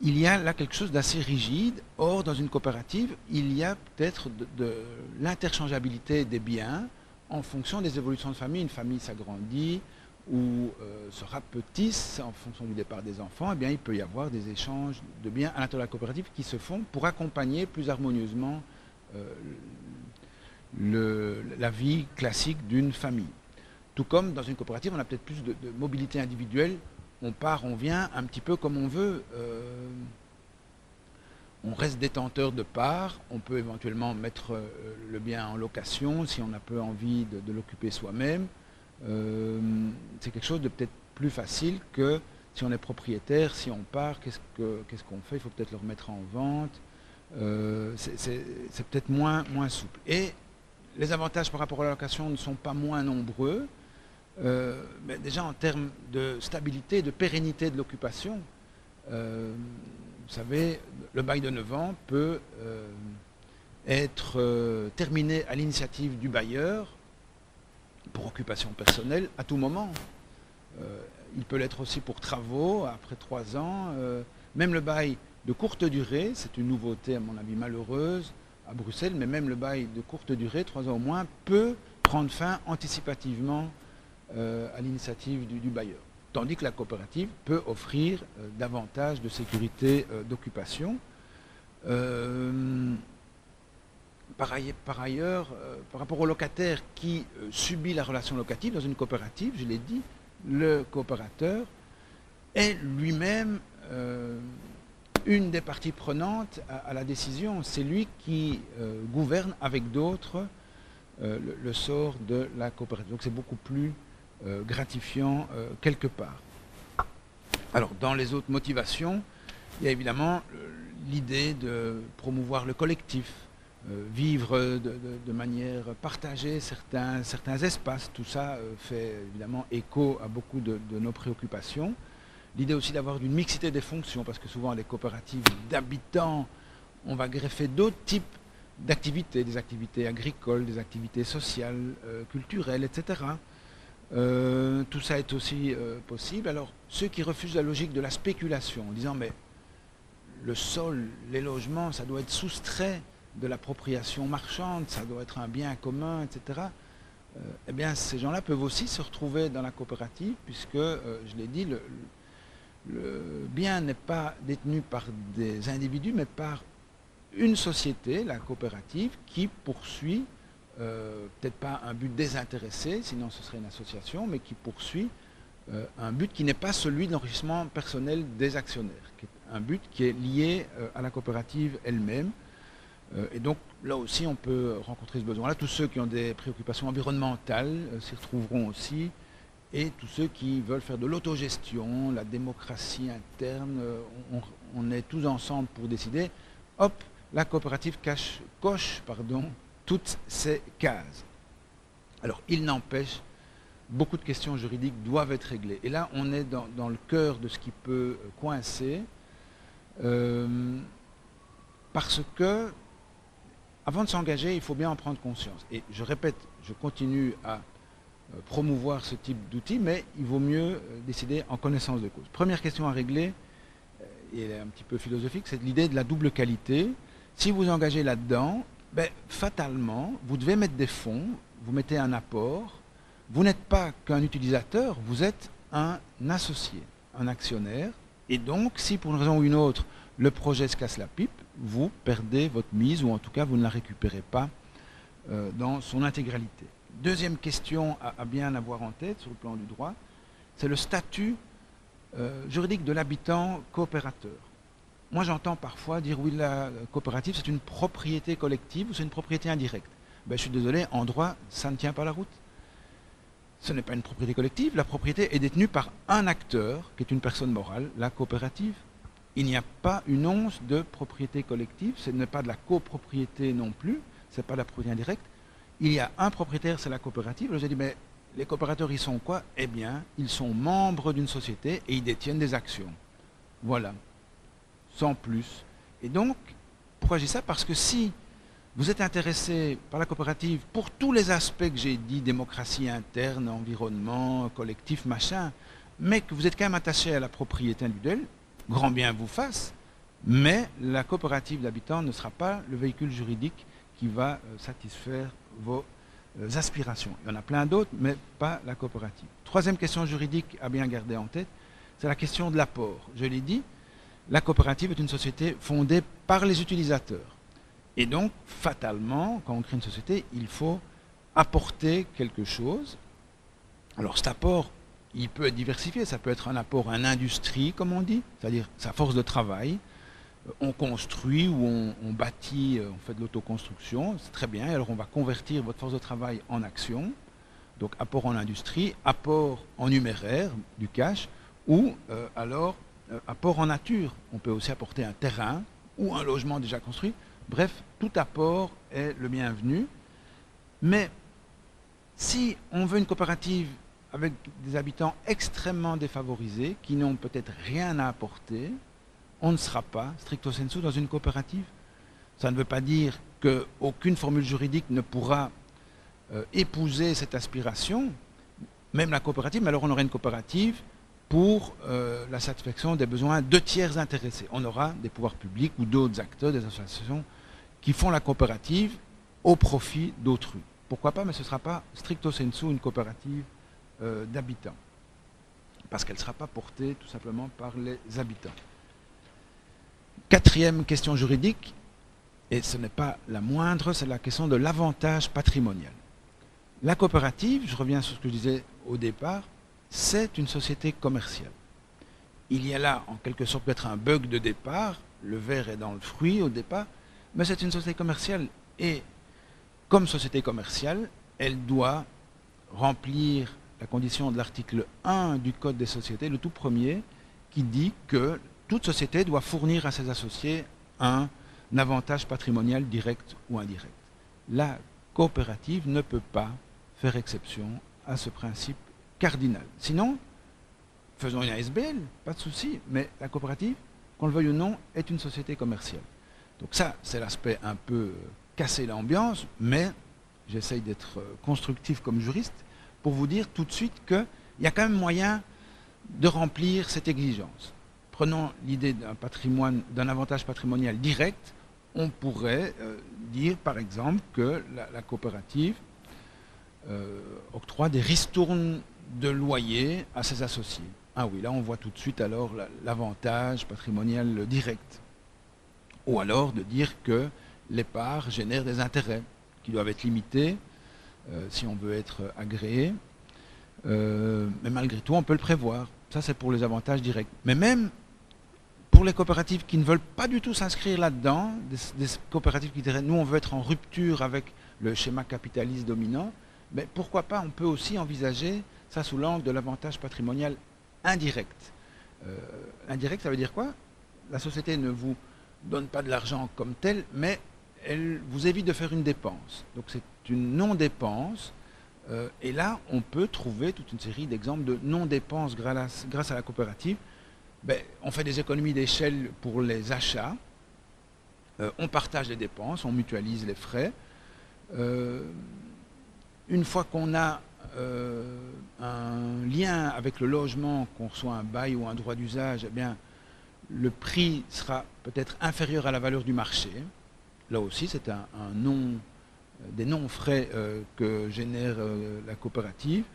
Il y a là quelque chose d'assez rigide. Or, dans une coopérative, il y a peut-être de l'interchangeabilité des biens en fonction des évolutions de famille. Une famille s'agrandit ou se rapetisse en fonction du départ des enfants. Eh bien, il peut y avoir des échanges de biens à l'intérieur de la coopérative qui se font pour accompagner plus harmonieusement la vie classique d'une famille. Tout comme dans une coopérative, on a peut-être plus de mobilité individuelle. On part, on vient un petit peu comme on veut. On reste détenteur de parts. On peut éventuellement mettre le bien en location si on a peu envie de l'occuper soi-même. C'est quelque chose de peut-être plus facile que si on est propriétaire. Si on part, qu'est-ce qu'on fait? Il faut peut-être le remettre en vente. C'est peut-être moins souple. Et les avantages par rapport à la location ne sont pas moins nombreux. Mais déjà en termes de stabilité, de pérennité de l'occupation, vous savez, le bail de 9 ans peut être terminé à l'initiative du bailleur pour occupation personnelle à tout moment. Il peut l'être aussi pour travaux après 3 ans. Même le bail de courte durée, c'est une nouveauté à mon avis malheureuse à Bruxelles, mais même le bail de courte durée, 3 ans au moins, peut prendre fin anticipativement à l'initiative du bailleur. Tandis que la coopérative peut offrir davantage de sécurité d'occupation. Par ailleurs, par rapport au locataire qui subit la relation locative dans une coopérative, je l'ai dit, le coopérateur est lui-même une des parties prenantes à la décision. C'est lui qui gouverne avec d'autres le sort de la coopérative. Donc c'est beaucoup plus gratifiant quelque part. Alors dans les autres motivations, il y a évidemment l'idée de promouvoir le collectif, vivre de manière partagée certains espaces. Tout ça fait évidemment écho à beaucoup de nos préoccupations. L'idée aussi d'avoir une mixité des fonctions, parce que souvent les coopératives d'habitants, on va greffer d'autres types d'activités, des activités agricoles, des activités sociales, culturelles, etc. Tout ça est aussi possible. Alors, ceux qui refusent la logique de la spéculation, en disant mais le sol, les logements, ça doit être soustrait de l'appropriation marchande, ça doit être un bien commun, etc. Eh bien, ces gens-là peuvent aussi se retrouver dans la coopérative, puisque, je l'ai dit, le bien n'est pas détenu par des individus, mais par une société, la coopérative, qui poursuit peut-être pas un but désintéressé, sinon ce serait une association, mais qui poursuit un but qui n'est pas celui de l'enrichissement personnel des actionnaires, qui est un but qui est lié à la coopérative elle-même. Et donc là aussi on peut rencontrer ce besoin-là. Tous ceux qui ont des préoccupations environnementales s'y retrouveront aussi, et tous ceux qui veulent faire de l'autogestion, la démocratie interne, on est tous ensemble pour décider. Hop, la coopérative coche toutes ces cases. Alors, il n'empêche, beaucoup de questions juridiques doivent être réglées. Et là, on est dans le cœur de ce qui peut coincer, parce que, avant de s'engager, il faut bien en prendre conscience. Et je répète, je continue à promouvoir ce type d'outils, mais il vaut mieux décider en connaissance de cause. Première question à régler, et elle est un petit peu philosophique, c'est l'idée de la double qualité. Si vous engagez là-dedans, ben, fatalement, vous devez mettre des fonds, vous mettez un apport. Vous n'êtes pas qu'un utilisateur, vous êtes un associé, un actionnaire. Et donc, si pour une raison ou une autre, le projet se casse la pipe, vous perdez votre mise, ou en tout cas, vous ne la récupérez pas dans son intégralité. Deuxième question à bien avoir en tête sur le plan du droit, c'est le statut juridique de l'habitant coopérateur. Moi, j'entends parfois dire, oui, la coopérative, c'est une propriété collective ou c'est une propriété indirecte. Ben, je suis désolé, en droit, ça ne tient pas la route. Ce n'est pas une propriété collective, la propriété est détenue par un acteur, qui est une personne morale, la coopérative. Il n'y a pas une once de propriété collective, ce n'est pas de la copropriété non plus, ce n'est pas de la propriété indirecte. Il y a un propriétaire, c'est la coopérative. Alors j'ai dit, mais les coopérateurs, ils sont quoi? Eh bien, ils sont membres d'une société et ils détiennent des actions. Voilà. Sans plus. Et donc, pourquoi je dis ça? Parce que si vous êtes intéressé par la coopérative pour tous les aspects que j'ai dit, démocratie interne, environnement, collectif, machin, mais que vous êtes quand même attaché à la propriété individuelle, grand bien vous fasse, mais la coopérative d'habitants ne sera pas le véhicule juridique qui va satisfaire vos aspirations. Il y en a plein d'autres, mais pas la coopérative. Troisième question juridique à bien garder en tête, c'est la question de l'apport. Je l'ai dit, la coopérative est une société fondée par les utilisateurs. Et donc, fatalement, quand on crée une société, il faut apporter quelque chose. Alors cet apport, il peut être diversifié. Ça peut être un apport en industrie, comme on dit, c'est-à-dire sa force de travail. On construit ou on bâtit, on fait de l'autoconstruction, c'est très bien. Alors on va convertir votre force de travail en action. Donc apport en industrie, apport en numéraire, du cash, ou alors apport en nature. On peut aussi apporter un terrain ou un logement déjà construit. Bref, tout apport est le bienvenu. Mais si on veut une coopérative avec des habitants extrêmement défavorisés, qui n'ont peut-être rien à apporter, on ne sera pas, stricto sensu, dans une coopérative. Ça ne veut pas dire qu'aucune formule juridique ne pourra épouser cette aspiration, même la coopérative, mais alors on aurait une coopérative pour la satisfaction des besoins de tiers intéressés. On aura des pouvoirs publics ou d'autres acteurs, des associations, qui font la coopérative au profit d'autrui. Pourquoi pas, mais ce ne sera pas stricto sensu une coopérative d'habitants, parce qu'elle ne sera pas portée tout simplement par les habitants. Quatrième question juridique, et ce n'est pas la moindre, c'est la question de l'avantage patrimonial. La coopérative, je reviens sur ce que je disais au départ, c'est une société commerciale. Il y a là, en quelque sorte, peut-être un bug de départ, le verre est dans le fruit au départ, mais c'est une société commerciale, et comme société commerciale, elle doit remplir la condition de l'article 1 du Code des sociétés, le tout premier, qui dit que toute société doit fournir à ses associés un avantage patrimonial direct ou indirect. La coopérative ne peut pas faire exception à ce principe cardinal. Sinon, faisons une ASBL, pas de souci, mais la coopérative, qu'on le veuille ou non, est une société commerciale. Donc ça, c'est l'aspect un peu casser l'ambiance, mais j'essaye d'être constructif comme juriste pour vous dire tout de suite qu'il y a quand même moyen de remplir cette exigence. Prenons l'idée d'un patrimoine, d'un avantage patrimonial direct, on pourrait dire par exemple que la coopérative octroie des ristournes de loyer à ses associés. Ah oui, là on voit tout de suite alors l'avantage patrimonial direct. Ou alors de dire que les parts génèrent des intérêts qui doivent être limités si on veut être agréé. Mais malgré tout, on peut le prévoir. Ça, c'est pour les avantages directs. Mais même pour les coopératives qui ne veulent pas du tout s'inscrire là-dedans, des coopératives qui diraient « nous, on veut être en rupture avec le schéma capitaliste dominant », mais pourquoi pas, on peut aussi envisager ça sous l'angle de l'avantage patrimonial indirect. Indirect, ça veut dire quoi? La société ne vous donne pas de l'argent comme tel, mais elle vous évite de faire une dépense. Donc c'est une non-dépense. Et là, on peut trouver toute une série d'exemples de non-dépenses grâce à la coopérative. Ben, on fait des économies d'échelle pour les achats. On partage les dépenses, on mutualise les frais. Une fois qu'on a un lien avec le logement, qu'on reçoit un bail ou un droit d'usage, eh bien, le prix sera peut-être inférieur à la valeur du marché. Là aussi, c'est des non-frais que génère la coopérative.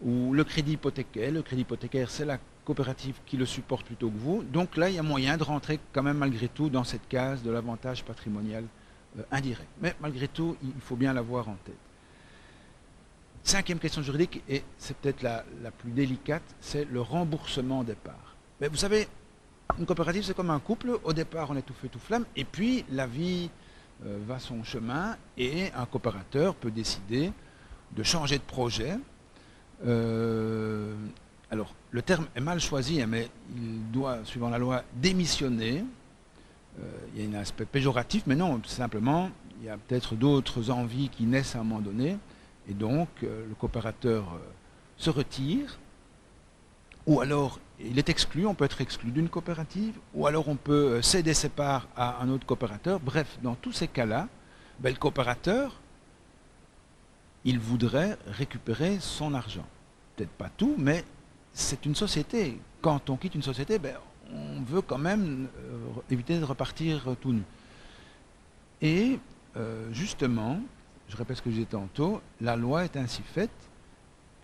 Ou le crédit hypothécaire. Le crédit hypothécaire, c'est la coopérative qui le supporte plutôt que vous. Donc là, il y a moyen de rentrer quand même malgré tout dans cette case de l'avantage patrimonial indirect. Mais malgré tout, il faut bien l'avoir en tête. Cinquième question juridique, et c'est peut-être la plus délicate, c'est le remboursement des parts. Mais vous savez, une coopérative, c'est comme un couple. Au départ, on est tout feu, tout flamme, et puis la vie va son chemin, et un coopérateur peut décider de changer de projet. Alors, le terme est mal choisi, mais il doit, suivant la loi, démissionner. Il y a un aspect péjoratif, mais non, simplement, il y a peut-être d'autres envies qui naissent à un moment donné. Et donc, le coopérateur se retire, ou alors il est exclu, on peut être exclu d'une coopérative, ou alors on peut céder ses parts à un autre coopérateur. Bref, dans tous ces cas-là, ben, le coopérateur, il voudrait récupérer son argent. Peut-être pas tout, mais c'est une société. Quand on quitte une société, ben, on veut quand même éviter de repartir tout nu. Et justement, je répète ce que je disais tantôt, la loi est ainsi faite,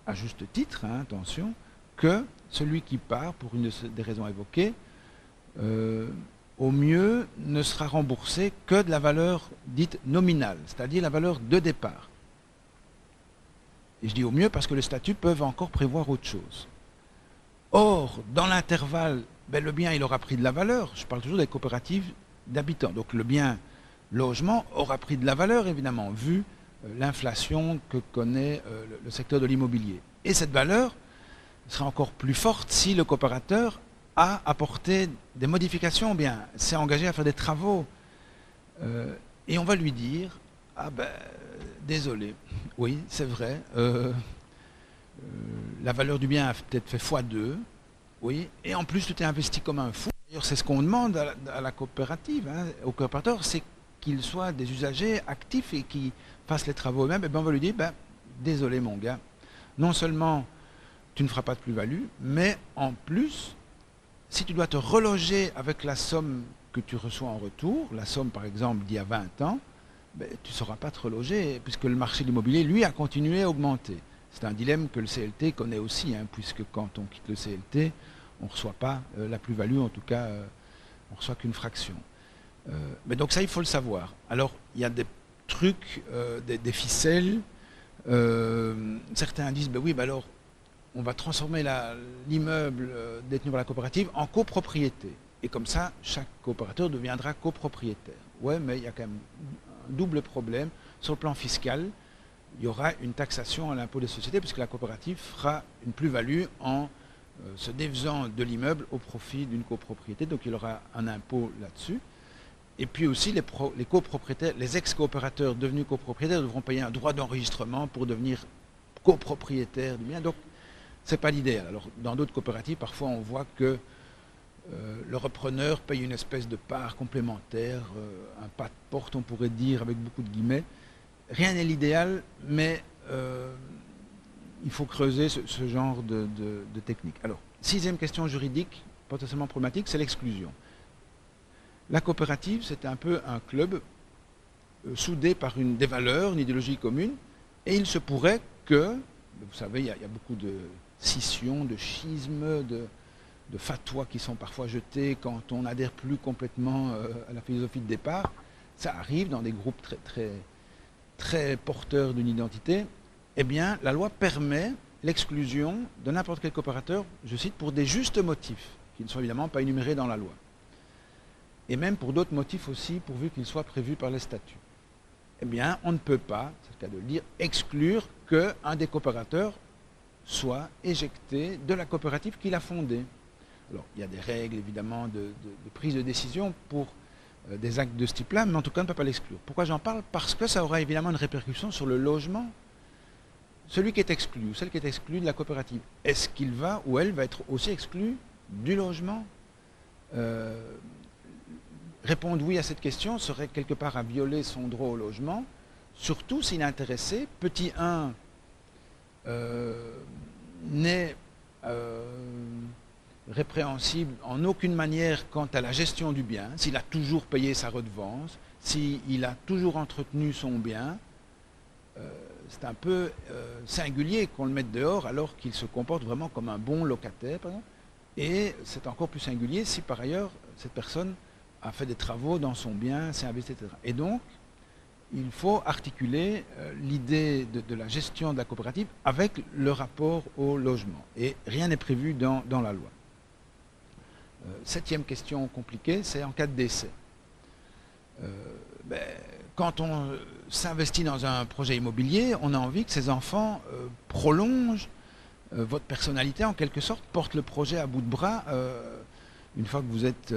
à juste titre, hein, attention, que celui qui part, pour une des raisons évoquées, au mieux ne sera remboursé que de la valeur dite nominale, c'est-à-dire la valeur de départ. Et je dis au mieux parce que les statuts peuvent encore prévoir autre chose. Or, dans l'intervalle, ben, le bien il aura pris de la valeur. Je parle toujours des coopératives d'habitants. Donc le bien logement aura pris de la valeur, évidemment, vu l'inflation que connaît le secteur de l'immobilier. Et cette valeur sera encore plus forte si le coopérateur a apporté des modifications, bien, s'est engagé à faire des travaux. Et on va lui dire, ah ben, désolé, oui, c'est vrai, la valeur du bien a peut-être fait x2, oui, et en plus tu t'es investi comme un fou. D'ailleurs, c'est ce qu'on demande à la coopérative, hein, au coopérateur, c'est qu'ils soient des usagers actifs et qui fassent les travaux eux-mêmes. Et ben on va lui dire, ben, désolé mon gars, non seulement tu ne feras pas de plus-value, mais en plus, si tu dois te reloger avec la somme que tu reçois en retour, la somme par exemple d'il y a 20 ans, ben, tu ne sauras pas te reloger, puisque le marché de l'immobilier, lui, a continué à augmenter. C'est un dilemme que le CLT connaît aussi, hein, puisque quand on quitte le CLT, on ne reçoit pas la plus-value, en tout cas, on ne reçoit qu'une fraction. Mais donc ça, il faut le savoir. Alors, il y a des trucs, des ficelles. Certains disent, ben oui, ben alors, on va transformer l'immeuble détenu par la coopérative en copropriété. Et comme ça, chaque coopérateur deviendra copropriétaire. Ouais, mais il y a quand même un double problème. Sur le plan fiscal, il y aura une taxation à l'impôt des sociétés, puisque la coopérative fera une plus-value en se défaisant de l'immeuble au profit d'une copropriété. Donc il y aura un impôt là-dessus. Et puis aussi, les copropriétaires, les ex-coopérateurs devenus copropriétaires devront payer un droit d'enregistrement pour devenir copropriétaires du bien. Donc, ce n'est pas l'idéal. Alors, dans d'autres coopératives, parfois, on voit que le repreneur paye une espèce de part complémentaire, un pas de porte, on pourrait dire, avec beaucoup de guillemets. Rien n'est l'idéal, mais il faut creuser ce genre de technique. Alors, sixième question juridique, potentiellement problématique, c'est l'exclusion. La coopérative, c'est un peu un club soudé par des valeurs, une idéologie commune, et il se pourrait que, vous savez, il y a beaucoup de scissions, de schismes, de fatwas qui sont parfois jetés quand on n'adhère plus complètement à la philosophie de départ. Ça arrive dans des groupes très, très, très porteurs d'une identité. Eh bien, la loi permet l'exclusion de n'importe quel coopérateur, je cite, pour des justes motifs, qui ne sont évidemment pas énumérés dans la loi. Et même pour d'autres motifs aussi, pourvu qu'ils soient prévus par les statuts. Eh bien, on ne peut pas, c'est le cas de le dire, exclure qu'un des coopérateurs soit éjecté de la coopérative qu'il a fondée. Alors, il y a des règles, évidemment, de prise de décision pour des actes de ce type-là, mais en tout cas, on ne peut pas l'exclure. Pourquoi j'en parle? Parce que ça aura évidemment une répercussion sur le logement. Celui qui est exclu, ou celle qui est exclue de la coopérative, est-ce qu'il va ou elle va être aussi exclu du logement? Répondre oui à cette question serait quelque part à violer son droit au logement, surtout s'il est intéressé. Petit 1 n'est répréhensible en aucune manière quant à la gestion du bien, s'il a toujours payé sa redevance, s'il a toujours entretenu son bien. C'est un peu singulier qu'on le mette dehors alors qu'il se comporte vraiment comme un bon locataire, par exemple. Et c'est encore plus singulier si par ailleurs cette personne a fait des travaux dans son bien, s'est investi, etc. Et donc, il faut articuler l'idée de la gestion de la coopérative avec le rapport au logement. Et rien n'est prévu dans la loi. Septième question compliquée, c'est en cas de décès. Quand on s'investit dans un projet immobilier, on a envie que ses enfants prolongent votre personnalité, en quelque sorte, portent le projet à bout de bras une fois que vous êtes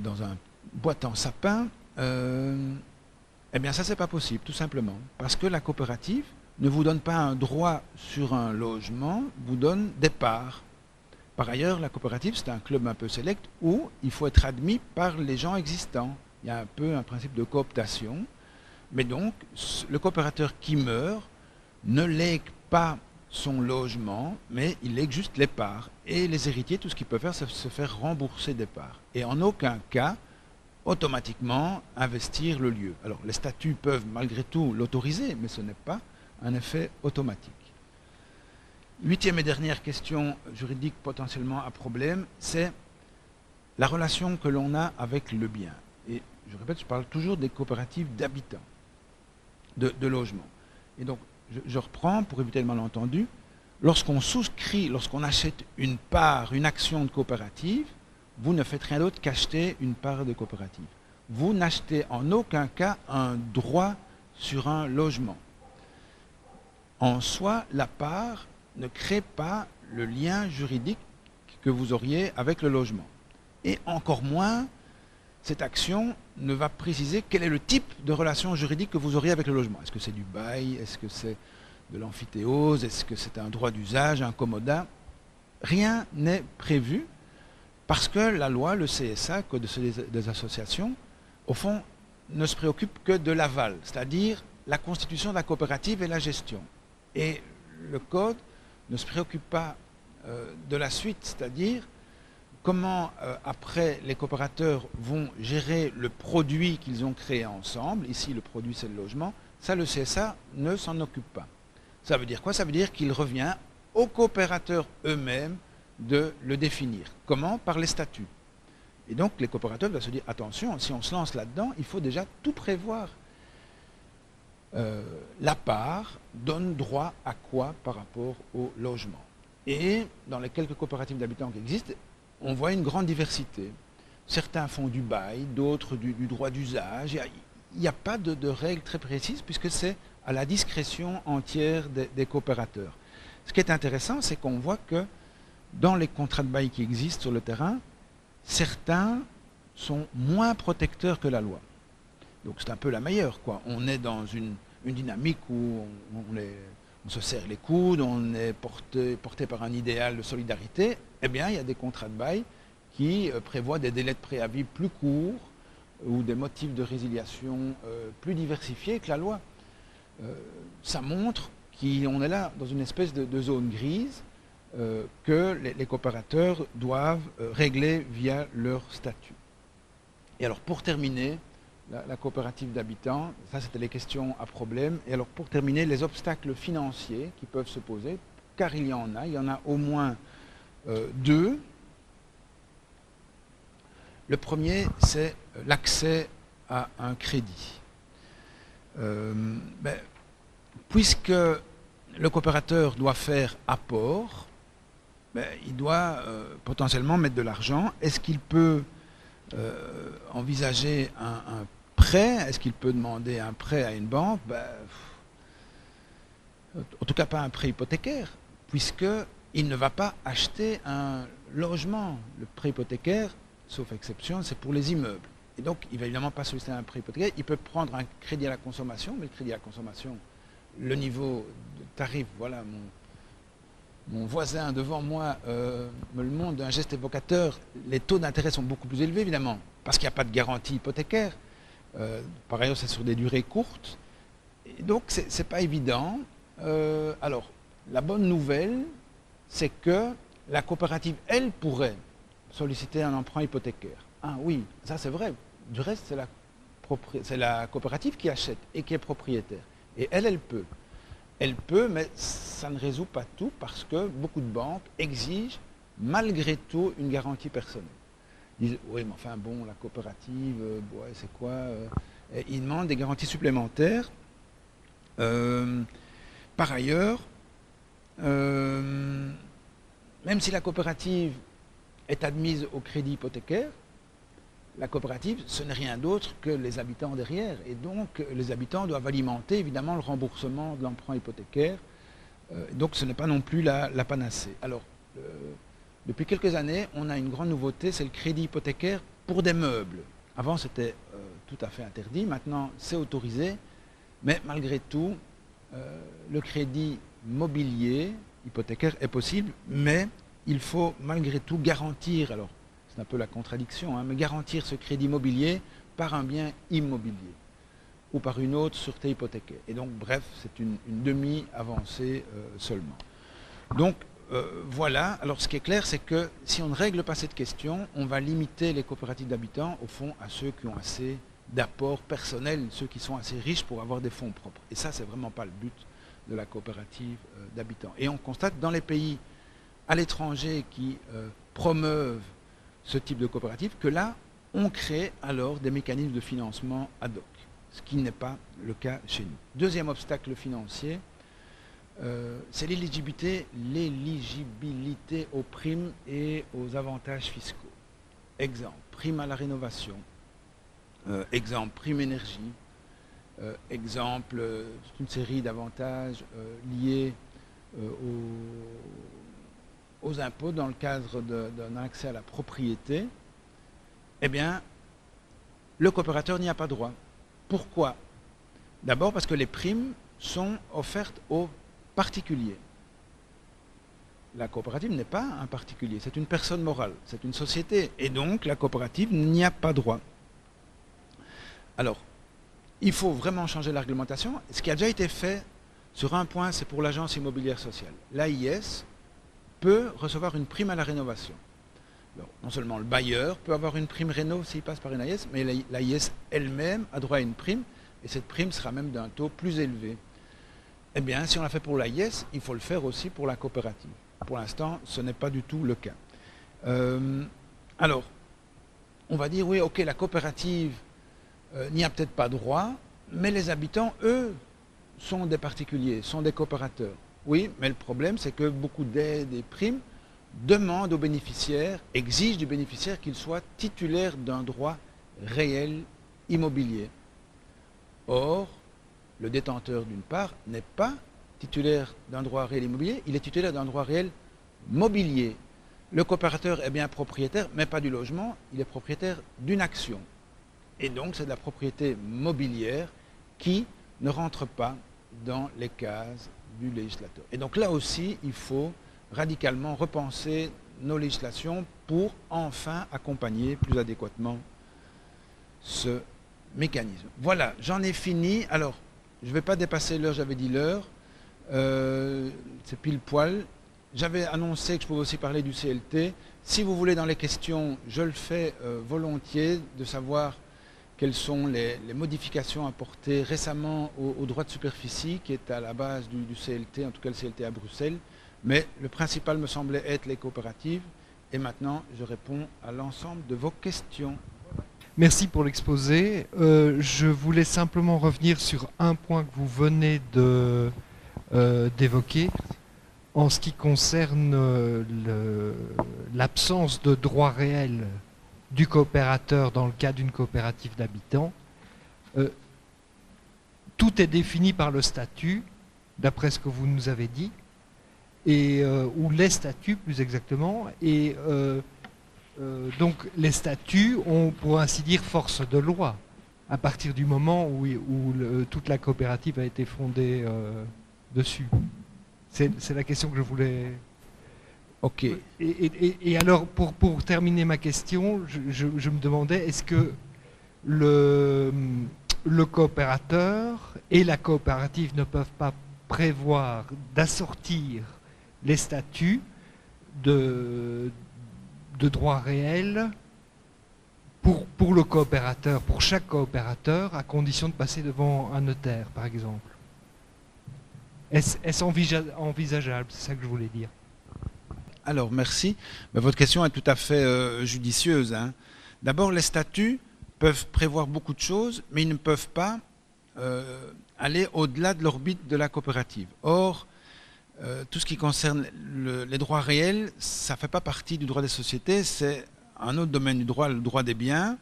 dans un boîte en sapin. Eh bien ça c'est pas possible, tout simplement, parce que la coopérative ne vous donne pas un droit sur un logement, vous donne des parts. Par ailleurs, la coopérative c'est un club un peu sélect où il faut être admis par les gens existants. Il y a un peu un principe de cooptation, mais donc le coopérateur qui meurt ne lègue pas son logement, mais il lègue juste les parts. Et les héritiers, tout ce qu'ils peuvent faire, c'est se faire rembourser des parts. Et en aucun cas automatiquement investir le lieu. Alors les statuts peuvent malgré tout l'autoriser, mais ce n'est pas un effet automatique. Huitième et dernière question juridique potentiellement à problème, c'est la relation que l'on a avec le bien. Et je répète, je parle toujours des coopératives d'habitants, de logement. Et donc, je reprends pour éviter le malentendu, lorsqu'on souscrit, lorsqu'on achète une part, une action de coopérative, vous ne faites rien d'autre qu'acheter une part de coopérative. Vous n'achetez en aucun cas un droit sur un logement. En soi, la part ne crée pas le lien juridique que vous auriez avec le logement. Et encore moins, cette action ne va préciser quel est le type de relation juridique que vous auriez avec le logement. Est-ce que c'est du bail? Est-ce que c'est de l'amphithéose? Est-ce que c'est un droit d'usage, un commodat? Rien n'est prévu parce que la loi, le CSA, Code des associations, au fond, ne se préoccupe que de l'aval, c'est-à-dire la constitution de la coopérative et la gestion. Et le Code ne se préoccupe pas de la suite, c'est-à-dire comment après les coopérateurs vont gérer le produit qu'ils ont créé ensemble. Ici le produit c'est le logement. Ça le CSA ne s'en occupe pas. Ça veut dire quoi? Ça veut dire qu'il revient aux coopérateurs eux-mêmes de le définir. Comment? Par les statuts. Et donc les coopérateurs doivent se dire attention, si on se lance là-dedans, il faut déjà tout prévoir. La part donne droit à quoi par rapport au logement? Et dans les quelques coopératives d'habitants qui existent, on voit une grande diversité. Certains font du bail, d'autres du droit d'usage. Il n'y a pas de règles très précises puisque c'est à la discrétion entière des coopérateurs. Ce qui est intéressant, c'est qu'on voit que dans les contrats de bail qui existent sur le terrain, certains sont moins protecteurs que la loi. Donc c'est un peu la meilleure, quoi. On est dans une dynamique où on se serre les coudes, on est porté par un idéal de solidarité. Eh bien, il y a des contrats de bail qui prévoient des délais de préavis plus courts ou des motifs de résiliation plus diversifiés que la loi. Ça montre qu'on est là dans une espèce de zone grise que les coopérateurs doivent régler via leur statut. Et alors, pour terminer, la coopérative d'habitants, ça c'était les questions à problème. Et alors, pour terminer, les obstacles financiers qui peuvent se poser, car il y en a au moins deux. Le premier, c'est l'accès à un crédit. Puisque le coopérateur doit faire apport, il doit potentiellement mettre de l'argent. Est-ce qu'il peut envisager un prêt? Est-ce qu'il peut demander un prêt à une banque? En tout cas pas un prêt hypothécaire, puisqu'il ne va pas acheter un logement. Le prêt hypothécaire, sauf exception, c'est pour les immeubles. Et donc, il ne va évidemment pas solliciter un prêt hypothécaire. Il peut prendre un crédit à la consommation, mais le crédit à la consommation, le niveau de tarif, voilà, mon voisin devant moi me le montre d'un geste évocateur, les taux d'intérêt sont beaucoup plus élevés, évidemment, parce qu'il n'y a pas de garantie hypothécaire. Par ailleurs, c'est sur des durées courtes. Et donc, ce n'est pas évident. Alors, la bonne nouvelle, c'est que la coopérative, elle, pourrait solliciter un emprunt hypothécaire. Ah oui, ça c'est vrai. Du reste, c'est la coopérative qui achète et qui est propriétaire. Et elle peut. Elle peut, mais ça ne résout pas tout parce que beaucoup de banques exigent malgré tout une garantie personnelle. Ils disent, oui, mais enfin bon, la coopérative, ouais, c'est quoi et ils demandent des garanties supplémentaires. Par ailleurs, même si la coopérative est admise au crédit hypothécaire, la coopérative, ce n'est rien d'autre que les habitants derrière. Et donc, les habitants doivent alimenter, évidemment, le remboursement de l'emprunt hypothécaire. Donc, ce n'est pas non plus la panacée. Alors, depuis quelques années, on a une grande nouveauté, c'est le crédit hypothécaire pour des meubles. Avant, c'était tout à fait interdit. Maintenant, c'est autorisé. Mais malgré tout, le crédit mobilier hypothécaire est possible, mais il faut malgré tout garantir, alors c'est un peu la contradiction, hein, mais garantir ce crédit mobilier par un bien immobilier ou par une autre sûreté hypothécaire. Et donc, bref, c'est une demi-avancée seulement. Donc, voilà. Alors, ce qui est clair, c'est que si on ne règle pas cette question, on va limiter les coopératives d'habitants, au fond, à ceux qui ont assez d'apports personnels, ceux qui sont assez riches pour avoir des fonds propres. Et ça, c'est vraiment pas le but de la coopérative d'habitants. Et on constate dans les pays à l'étranger qui promeuvent ce type de coopérative que là, on crée alors des mécanismes de financement ad hoc, ce qui n'est pas le cas chez nous. Deuxième obstacle financier, c'est l'éligibilité aux primes et aux avantages fiscaux. Exemple, prime à la rénovation, exemple, prime énergie, exemple, toute une série d'avantages liés aux impôts dans le cadre d'un accès à la propriété. Eh bien, le coopérateur n'y a pas droit. Pourquoi? D'abord parce que les primes sont offertes aux particuliers. La coopérative n'est pas un particulier, c'est une personne morale, c'est une société. Et donc, la coopérative n'y a pas droit. Alors, il faut vraiment changer la réglementation. Ce qui a déjà été fait sur un point, c'est pour l'agence immobilière sociale. L'AIS peut recevoir une prime à la rénovation. Alors, non seulement le bailleur peut avoir une prime réno s'il passe par une AIS, mais l'AIS elle-même a droit à une prime, et cette prime sera même d'un taux plus élevé. Eh bien, si on l'a fait pour l'AIS, il faut le faire aussi pour la coopérative. Pour l'instant, ce n'est pas du tout le cas. Alors, on va dire, oui, ok, la coopérative n'y a peut-être pas droit, mais les habitants, eux, sont des particuliers, sont des coopérateurs. Oui, mais le problème, c'est que beaucoup d'aides et primes demandent aux bénéficiaires, exigent du bénéficiaire qu'il soit titulaire d'un droit réel immobilier. Or, le détenteur, d'une part, n'est pas titulaire d'un droit réel immobilier, il est titulaire d'un droit réel mobilier. Le coopérateur est bien propriétaire, mais pas du logement, il est propriétaire d'une action. Et donc, c'est de la propriété mobilière qui ne rentre pas dans les cases du législateur. Et donc là aussi, il faut radicalement repenser nos législations pour enfin accompagner plus adéquatement ce mécanisme. Voilà, j'en ai fini. Alors, je ne vais pas dépasser l'heure, j'avais dit l'heure. C'est pile poil. J'avais annoncé que je pouvais aussi parler du CLT. Si vous voulez dans les questions, je le fais volontiers, de savoir quelles sont les modifications apportées récemment au droit de superficie qui est à la base du CLT, en tout cas le CLT à Bruxelles. Mais le principal me semblait être les coopératives. Et maintenant, je réponds à l'ensemble de vos questions. Merci pour l'exposé. Je voulais simplement revenir sur un point que vous venez d'évoquer en ce qui concerne l'absence de droit réel du coopérateur dans le cas d'une coopérative d'habitants. Tout est défini par le statut, d'après ce que vous nous avez dit, ou les statuts plus exactement, et donc les statuts ont, pour ainsi dire, force de loi, à partir du moment où toute la coopérative a été fondée dessus. C'est la question que je voulais... Ok. Et alors, pour terminer ma question, je me demandais, est-ce que le coopérateur et la coopérative ne peuvent pas prévoir d'assortir les statuts de droits réels pour le coopérateur, pour chaque coopérateur, à condition de passer devant un notaire, par exemple. Est-ce envisageable? C'est ça que je voulais dire. Alors, merci. Mais votre question est tout à fait judicieuse, hein. D'abord, les statuts peuvent prévoir beaucoup de choses, mais ils ne peuvent pas aller au-delà de l'orbite de la coopérative. Or, tout ce qui concerne les droits réels, ça ne fait pas partie du droit des sociétés, c'est un autre domaine du droit, le droit des biens,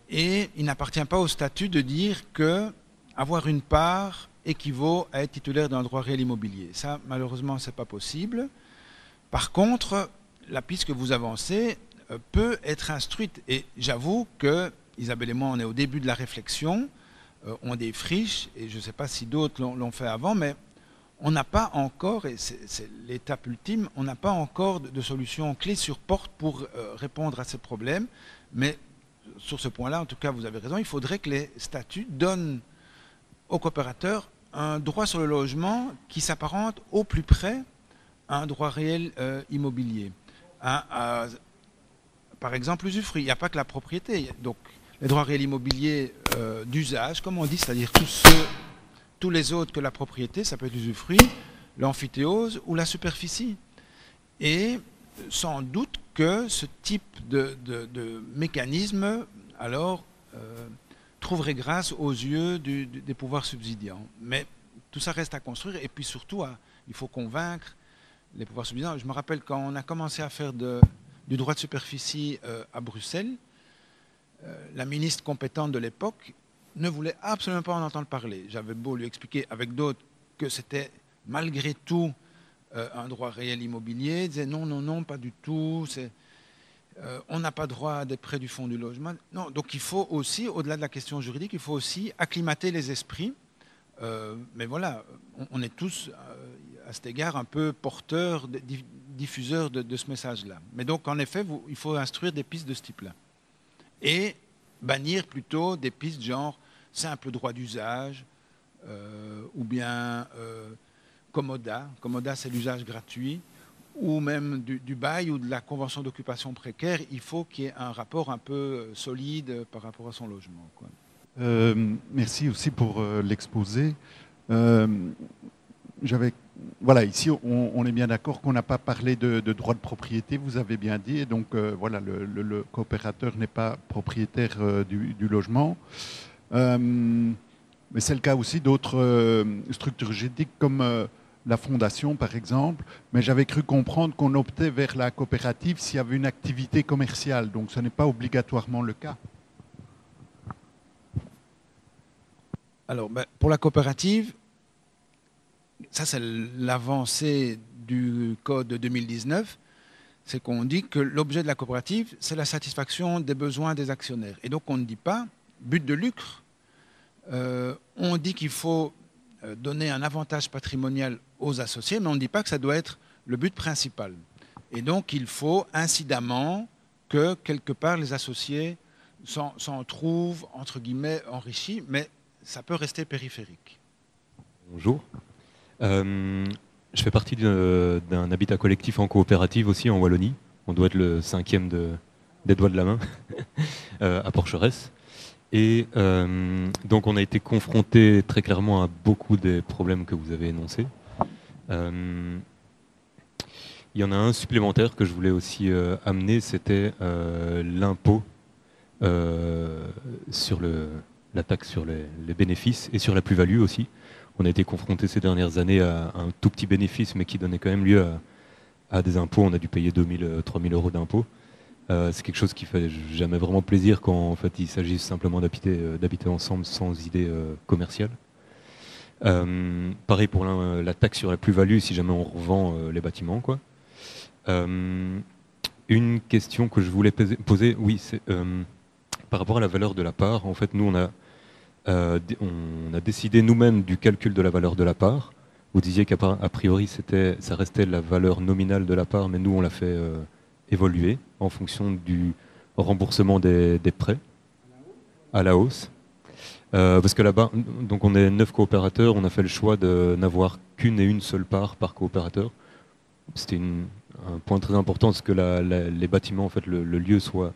et il n'appartient pas au statut de dire que avoir une part équivaut à être titulaire d'un droit réel immobilier. Ça, malheureusement, ce n'est pas possible. Par contre, la piste que vous avancez peut être instruite, et j'avoue que Isabelle et moi, on est au début de la réflexion, on défriche, et je ne sais pas si d'autres l'ont fait avant, mais on n'a pas encore, et c'est l'étape ultime, on n'a pas encore de solution clé sur porte pour répondre à ces problèmes. Mais sur ce point-là, en tout cas, vous avez raison, il faudrait que les statuts donnent aux coopérateurs un droit sur le logement qui s'apparente au plus près à un droit réel immobilier. Par exemple, l'usufruit. Il n'y a pas que la propriété. Donc, les droits réels immobiliers d'usage, comme on dit, c'est-à-dire tous les autres que la propriété, ça peut être l'usufruit, l'amphithéose ou la superficie. Et sans doute que ce type de mécanisme, alors, trouverait grâce aux yeux des pouvoirs subsidiants. Mais tout ça reste à construire, et puis surtout, il faut convaincre les pouvoirs subsidiants. Je me rappelle quand on a commencé à faire du droit de superficie à Bruxelles, la ministre compétente de l'époque ne voulait absolument pas en entendre parler. J'avais beau lui expliquer avec d'autres que c'était malgré tout un droit réel immobilier. Elle disait non, non, non, pas du tout. On n'a pas droit à des prêts du fonds du logement. Non, donc il faut aussi, au-delà de la question juridique, il faut aussi acclimater les esprits. Mais voilà, on est tous, à cet égard, un peu porteurs, diffuseurs de ce message-là. Mais donc, en effet, il faut instruire des pistes de ce type-là. Et bannir plutôt des pistes genre simple droit d'usage ou bien commodat. Commodat, c'est l'usage gratuit. Ou même du bail ou de la convention d'occupation précaire. Il faut qu'il y ait un rapport un peu solide par rapport à son logement, quoi. Merci aussi pour l'exposé. Voilà, ici, on est bien d'accord qu'on n'a pas parlé de droit de propriété, vous avez bien dit. Et donc, voilà, le coopérateur n'est pas propriétaire du logement. Mais c'est le cas aussi d'autres structures juridiques comme la fondation, par exemple. Mais j'avais cru comprendre qu'on optait vers la coopérative s'il y avait une activité commerciale. Donc, ce n'est pas obligatoirement le cas. Alors, pour la coopérative, ça c'est l'avancée du code de 2019, c'est qu'on dit que l'objet de la coopérative, c'est la satisfaction des besoins des actionnaires. Et donc on ne dit pas but de lucre, on dit qu'il faut donner un avantage patrimonial aux associés, mais on ne dit pas que ça doit être le but principal. Et donc il faut incidemment que quelque part les associés s'en trouvent, entre guillemets, enrichis, mais ça peut rester périphérique. Bonjour. Je fais partie d'un habitat collectif en coopérative aussi en Wallonie. On doit être le 5e des doigts de la main à Porcheresse. Et donc on a été confronté très clairement à beaucoup des problèmes que vous avez énoncés. Il y en a un supplémentaire que je voulais aussi amener, c'était l'impôt sur la taxe sur les bénéfices et sur la plus-value aussi. On a été confronté ces dernières années à un tout petit bénéfice, mais qui donnait quand même lieu à des impôts. On a dû payer 2 000, 3 000 euros d'impôts. C'est quelque chose qui fait jamais vraiment plaisir quand en fait, il s'agit simplement d'habiter ensemble sans idée commerciale. Pareil pour la taxe sur la plus-value si jamais on revend les bâtiments, quoi. une question que je voulais poser, oui, c'est par rapport à la valeur de la part. En fait, nous, on a décidé nous-mêmes du calcul de la valeur de la part. Vous disiez qu'a priori, ça restait la valeur nominale de la part, mais nous, on l'a fait évoluer en fonction du remboursement des prêts à la hausse. Parce que là-bas, donc on est 9 coopérateurs, on a fait le choix de n'avoir qu'une et une seule part par coopérateur. C'était un point très important, parce que les bâtiments, en fait, le lieu soit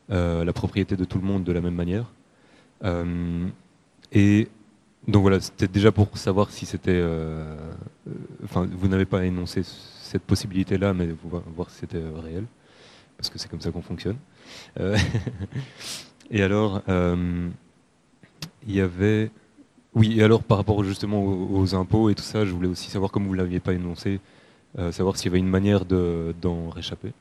la propriété de tout le monde de la même manière. Et donc voilà, c'était déjà pour savoir si c'était... Enfin, vous n'avez pas énoncé cette possibilité-là, mais voir si c'était réel, parce que c'est comme ça qu'on fonctionne. Et alors, il y avait... Oui, et alors par rapport justement aux impôts et tout ça, je voulais aussi savoir, comme vous ne l'aviez pas énoncé, savoir s'il y avait une manière d'en réchapper.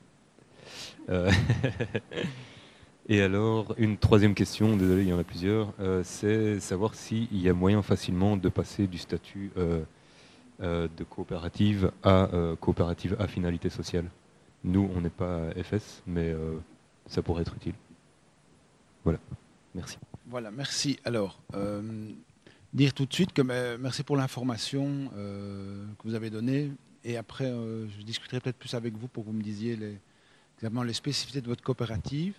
Et alors, une troisième question, désolé, il y en a plusieurs, c'est savoir s'il y a moyen facilement de passer du statut de coopérative à coopérative à finalité sociale. Nous, on n'est pas FS, mais ça pourrait être utile. Voilà, merci. Voilà, merci. Alors, dire tout de suite que merci pour l'information que vous avez donnée. Et après, je discuterai peut-être plus avec vous pour que vous me disiez exactement les spécificités de votre coopérative.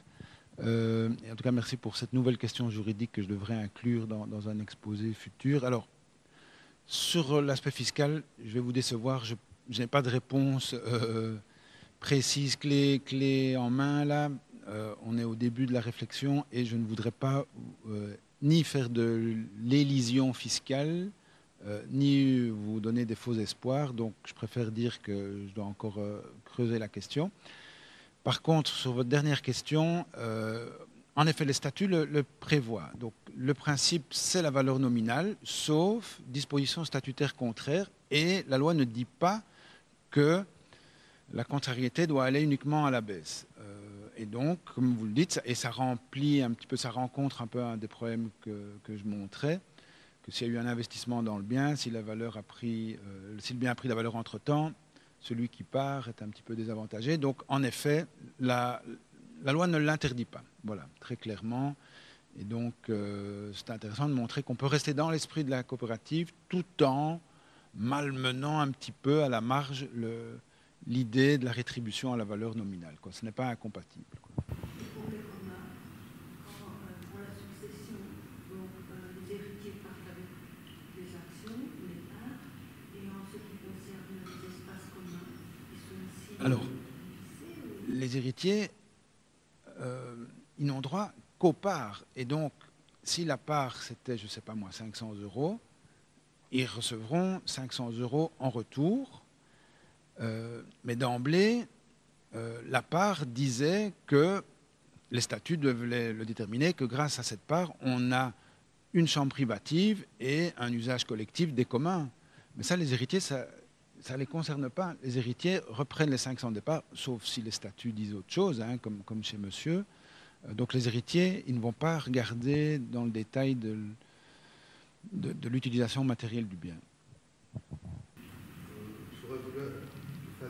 Et en tout cas, merci pour cette nouvelle question juridique que je devrais inclure dans un exposé futur. Alors, sur l'aspect fiscal, je vais vous décevoir. Je n'ai pas de réponse précise, clé en main là. On est au début de la réflexion et je ne voudrais pas ni faire de l'élision fiscale, ni vous donner des faux espoirs. Donc, je préfère dire que je dois encore creuser la question. Par contre, sur votre dernière question, en effet, les statuts le prévoient. Donc, le principe, c'est la valeur nominale, sauf disposition statutaire contraire. Et la loi ne dit pas que la contrariété doit aller uniquement à la baisse. Et donc, comme vous le dites, et ça remplit un petit peu, ça rencontre un peu un des problèmes que je montrais, que s'il y a eu un investissement dans le bien, si la valeur a pris, si le bien a pris la valeur entre-temps, celui qui part est un petit peu désavantagé. Donc, en effet, la loi ne l'interdit pas. Voilà, très clairement. Et donc, c'est intéressant de montrer qu'on peut rester dans l'esprit de la coopérative tout en malmenant un petit peu à la marge l'idée de la rétribution à la valeur nominale, quoi. Ce n'est pas incompatible, quoi. Pour la succession, donc, les héritiers partent avec les actions, les parts, et en ce qui concerne les espaces communs, ils sont aussi... Alors, les héritiers, ils n'ont droit qu'aux parts. Et donc, si la part, c'était, je ne sais pas moi, 500 €, ils recevront 500 € en retour. Mais d'emblée, la part disait que les statuts devaient le déterminer, que grâce à cette part, on a une chambre privative et un usage collectif des communs. Mais ça, les héritiers, ça ne les concerne pas. Les héritiers reprennent les 500 départ, sauf si les statuts disent autre chose, hein, comme chez monsieur. Donc les héritiers, ils ne vont pas regarder dans le détail de l'utilisation matérielle du bien.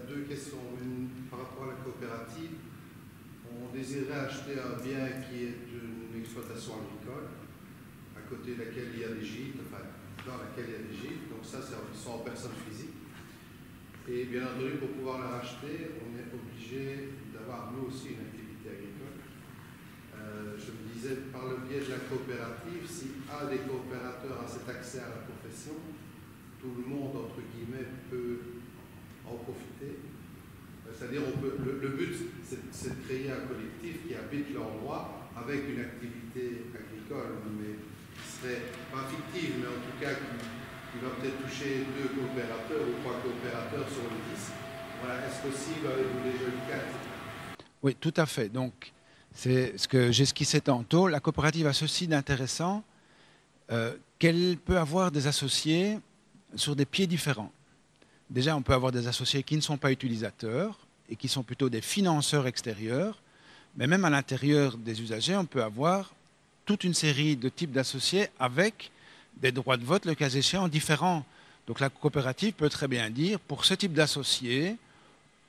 Deux questions. Une par rapport à la coopérative. On désirait acheter un bien qui est une exploitation agricole, à côté de laquelle il y a des gîtes, enfin, dans laquelle il y a des gîtes. Donc ça, ils sont en personne physique. Et bien entendu, pour pouvoir la racheter, on est obligé d'avoir, nous aussi, une activité agricole. Je me disais, par le biais de la coopérative, si un des coopérateurs a cet accès à la profession, tout le monde, entre guillemets, peut en profiter. C'est-à-dire, le but, c'est de créer un collectif qui habite l'endroit avec une activité agricole, mais qui serait pas fictive, mais en tout cas qui va peut-être toucher 2 coopérateurs ou 3 coopérateurs sur le 10. Voilà, est-ce possible avec vous déjà le cas? Oui, tout à fait. Donc, c'est ce que j'esquissais tantôt. La coopérative a ceci d'intéressant qu'elle peut avoir des associés sur des pieds différents. Déjà, on peut avoir des associés qui ne sont pas utilisateurs et qui sont plutôt des financeurs extérieurs. Mais même à l'intérieur des usagers, on peut avoir toute une série de types d'associés avec des droits de vote, le cas échéant, différents. Donc la coopérative peut très bien dire, pour ce type d'associés,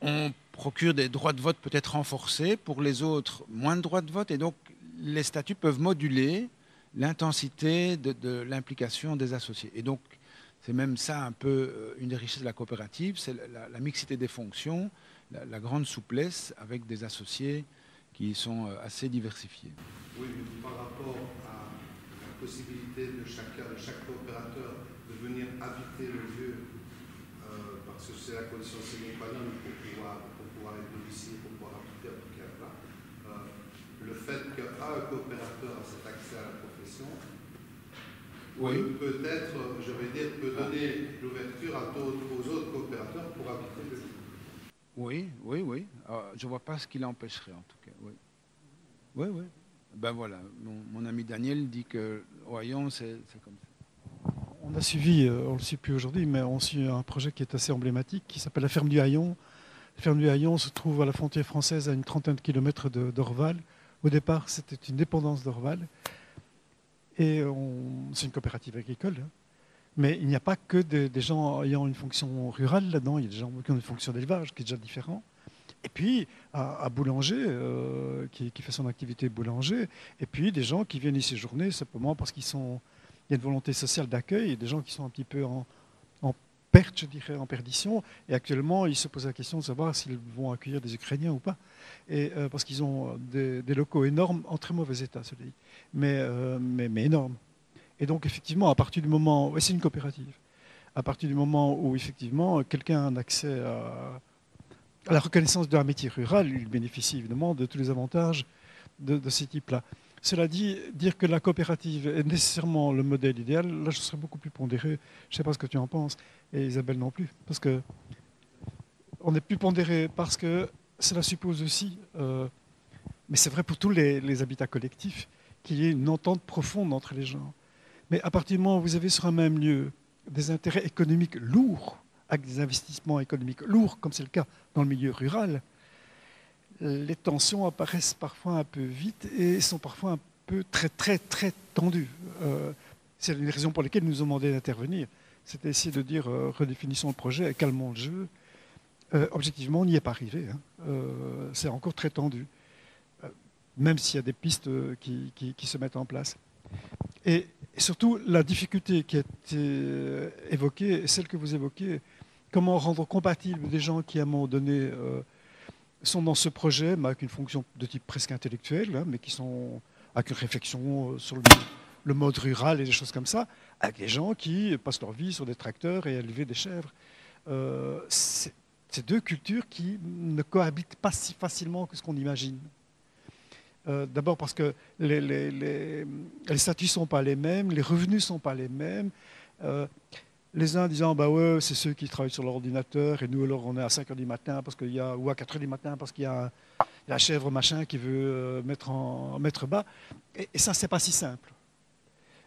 on procure des droits de vote peut-être renforcés, pour les autres moins de droits de vote, et donc les statuts peuvent moduler l'intensité de l'implication des associés. Et donc c'est même ça un peu une des richesses de la coopérative, c'est la mixité des fonctions, la grande souplesse avec des associés qui sont assez diversifiés. Oui, mais par rapport à la possibilité de chaque coopérateur de venir habiter le lieu, parce que c'est la condition sine qua non pour pouvoir être domicile, pour pouvoir habiter à tout cas là, le fait qu'un coopérateur a cet accès à la profession, peut-être, je vais dire, peut donner l'ouverture aux autres coopérateurs pour habiter le lieu. Oui. Je ne vois pas ce qui l'empêcherait en tout cas. Oui. Ben voilà, mon ami Daniel dit que Royan, c'est comme ça. On a suivi, on ne le suit plus aujourd'hui, mais on suit un projet qui est assez emblématique, qui s'appelle la Ferme du Haillon. La Ferme du Haillon se trouve à la frontière française, à une trentaine de kilomètres d'Orval. Au départ, c'était une dépendance d'Orval. Et c'est une coopérative agricole. Hein. Mais il n'y a pas que des gens ayant une fonction rurale là-dedans. Il y a des gens qui ont une fonction d'élevage, qui est déjà différent. Et puis, à Boulanger, qui fait son activité boulanger. Et puis, des gens qui viennent y séjourner simplement parce qu'il y a une volonté sociale d'accueil. Et des gens qui sont un petit peu en perte, je dirais, en perdition. Et actuellement, ils se posent la question de savoir s'ils vont accueillir des Ukrainiens ou pas. Et, parce qu'ils ont des locaux énormes, en très mauvais état, cela dit. Mais énormes. Et donc, effectivement, à partir du moment... c'est une coopérative. À partir du moment où, effectivement, quelqu'un a un accès à la reconnaissance d'un métier rural, il bénéficie évidemment de tous les avantages de ces types-là. Cela dit, dire que la coopérative est nécessairement le modèle idéal, là, je serais beaucoup plus pondéré. Je ne sais pas ce que tu en penses, et Isabelle non plus. Parce que on est plus pondéré parce que cela suppose aussi, mais c'est vrai pour tous les habitats collectifs, qu'il y ait une entente profonde entre les gens. Mais à partir du moment où vous avez sur un même lieu des intérêts économiques lourds, avec des investissements économiques lourds, comme c'est le cas dans le milieu rural, les tensions apparaissent parfois un peu vite et sont parfois un peu très tendues. C'est une raison pour laquelle nous nous ont demandé d'intervenir. C'était essayer de dire redéfinissons le projet, calmons le jeu. Objectivement, on n'y est pas arrivé. Hein. C'est encore très tendu, même s'il y a des pistes qui se mettent en place. Et surtout, la difficulté qui a été évoquée, celle que vous évoquez, comment rendre compatible des gens qui, à un moment donné, sont dans ce projet, mais avec une fonction de type presque intellectuel, hein, mais qui sont avec une réflexion sur le mode rural et des choses comme ça, avec des gens qui passent leur vie sur des tracteurs et à élever des chèvres. C'est deux cultures qui ne cohabitent pas si facilement que ce qu'on imagine. D'abord parce que les statuts ne sont pas les mêmes, les revenus ne sont pas les mêmes. Les uns disant, bah ouais, c'est ceux qui travaillent sur l'ordinateur, et nous alors on est à 5h du matin parce qu'il y a, ou à 4h du matin parce qu'il y a la chèvre machin qui veut mettre bas. Et ça, c'est pas si simple.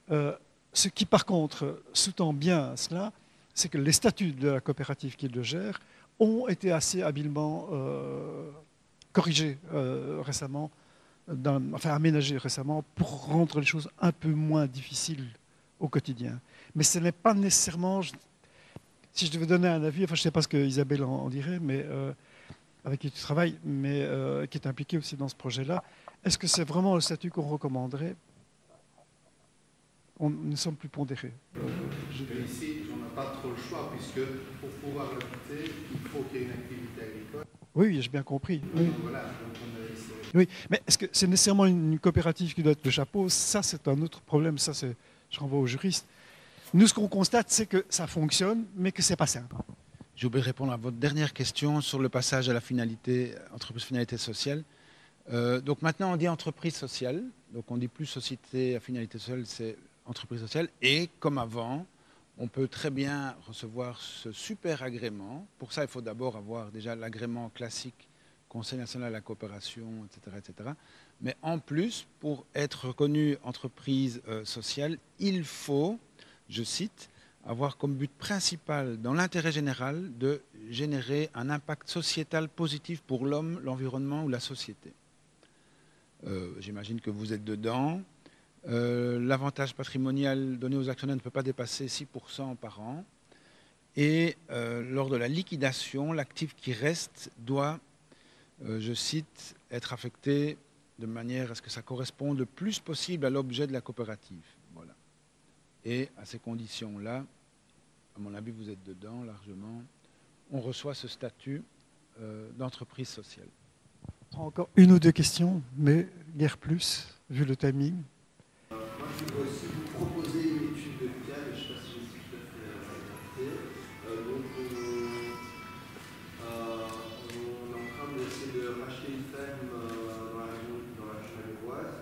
Ce qui par contre sous-tend bien cela, c'est que les statuts de la coopérative qui le gère ont été assez habilement corrigés récemment, aménagés récemment pour rendre les choses un peu moins difficiles au quotidien. Mais ce n'est pas nécessairement, si je devais donner un avis, je ne sais pas ce que Isabelle en dirait, mais avec qui tu travailles, mais qui est impliquée aussi dans ce projet-là, est-ce que c'est vraiment le statut qu'on recommanderait? Nous sommes plus pondérés. Ici, on n'a pas trop le choix, puisque pour pouvoir habiter, il faut qu'il y ait une activité agricole. Oui, j'ai bien compris. Oui. Voilà, oui, mais est-ce que c'est nécessairement une coopérative qui doit être le chapeau? Ça, c'est un autre problème. Ça, je renvoie aux juristes. Nous, ce qu'on constate, c'est que ça fonctionne, mais que ce n'est pas simple. J'ai oublié de répondre à votre dernière question sur le passage à la finalité, entreprise finalité sociale. Donc maintenant, on dit entreprise sociale. Donc on dit plus société à finalité sociale, c'est entreprise sociale. Et comme avant, on peut très bien recevoir ce super agrément. Pour ça, il faut d'abord avoir déjà l'agrément classique, Conseil national de la coopération, etc., etc. Mais en plus, pour être reconnu entreprise sociale, il faut, je cite, avoir comme but principal dans l'intérêt général de générer un impact sociétal positif pour l'homme, l'environnement ou la société. J'imagine que vous êtes dedans. L'avantage patrimonial donné aux actionnaires ne peut pas dépasser 6% par an. Et lors de la liquidation, l'actif qui reste doit, je cite, être affecté de manière à ce que ça corresponde le plus possible à l'objet de la coopérative. Voilà. Et à ces conditions-là, à mon avis, vous êtes dedans largement, on reçoit ce statut d'entreprise sociale. Encore une ou deux questions, mais guère plus, vu le timing. Moi, je voudrais aussi vous proposer une étude de cas, mais je ne sais pas si je suis tout à fait adapté. Donc, on est en train d'essayer de racheter une ferme dans la région genevoise.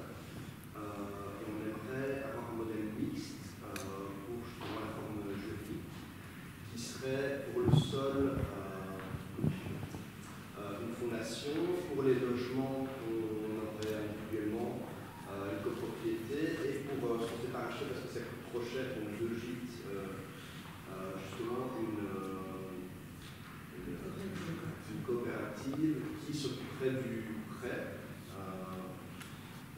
Et on aimerait avoir un modèle mixte pour justement la forme juridique, qui serait pour le sol une fondation, pour les logements qu'on aurait individuellement une copropriété, et pour ce qu'on ne s'est pas racheté parce que ça coûte trop cher pour deux gîtes, justement une coopérative qui s'occuperait du prêt.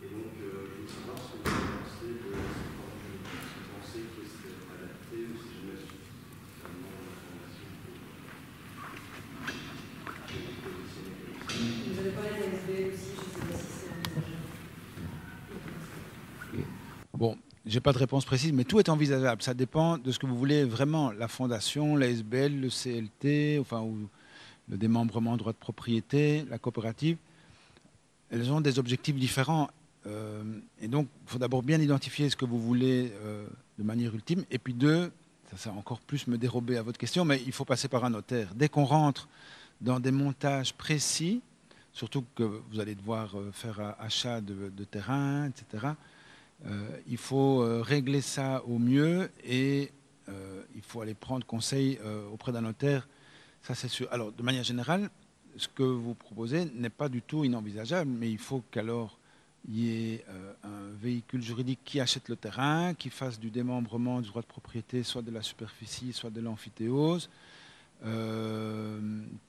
Et donc, je voulais savoir ce que vous pensez de cette forme juridique, si vous pensez que c'est adapté ou si jamais suffisamment d'informations pour positionner comme ça. Vous avez parlé de l'ASBL aussi, je ne sais pas si c'est envisageable. Bon, je n'ai pas de réponse précise, mais tout est envisageable. Ça dépend de ce que vous voulez vraiment. La fondation, la SBL, le CLT, enfin, ou le démembrement de droit de propriété, la coopérative, elles ont des objectifs différents. Et donc, il faut d'abord bien identifier ce que vous voulez de manière ultime. Et puis deux, ça va encore plus me dérober à votre question, mais il faut passer par un notaire. Dès qu'on rentre dans des montages précis, surtout que vous allez devoir faire achat de terrain, etc., il faut régler ça au mieux et il faut aller prendre conseil auprès d'un notaire, ça c'est sûr. Alors, de manière générale, ce que vous proposez n'est pas du tout inenvisageable, mais il faut qu'alors il y ait un véhicule juridique qui achète le terrain, qui fasse du démembrement du droit de propriété, soit de la superficie, soit de l'amphithéose,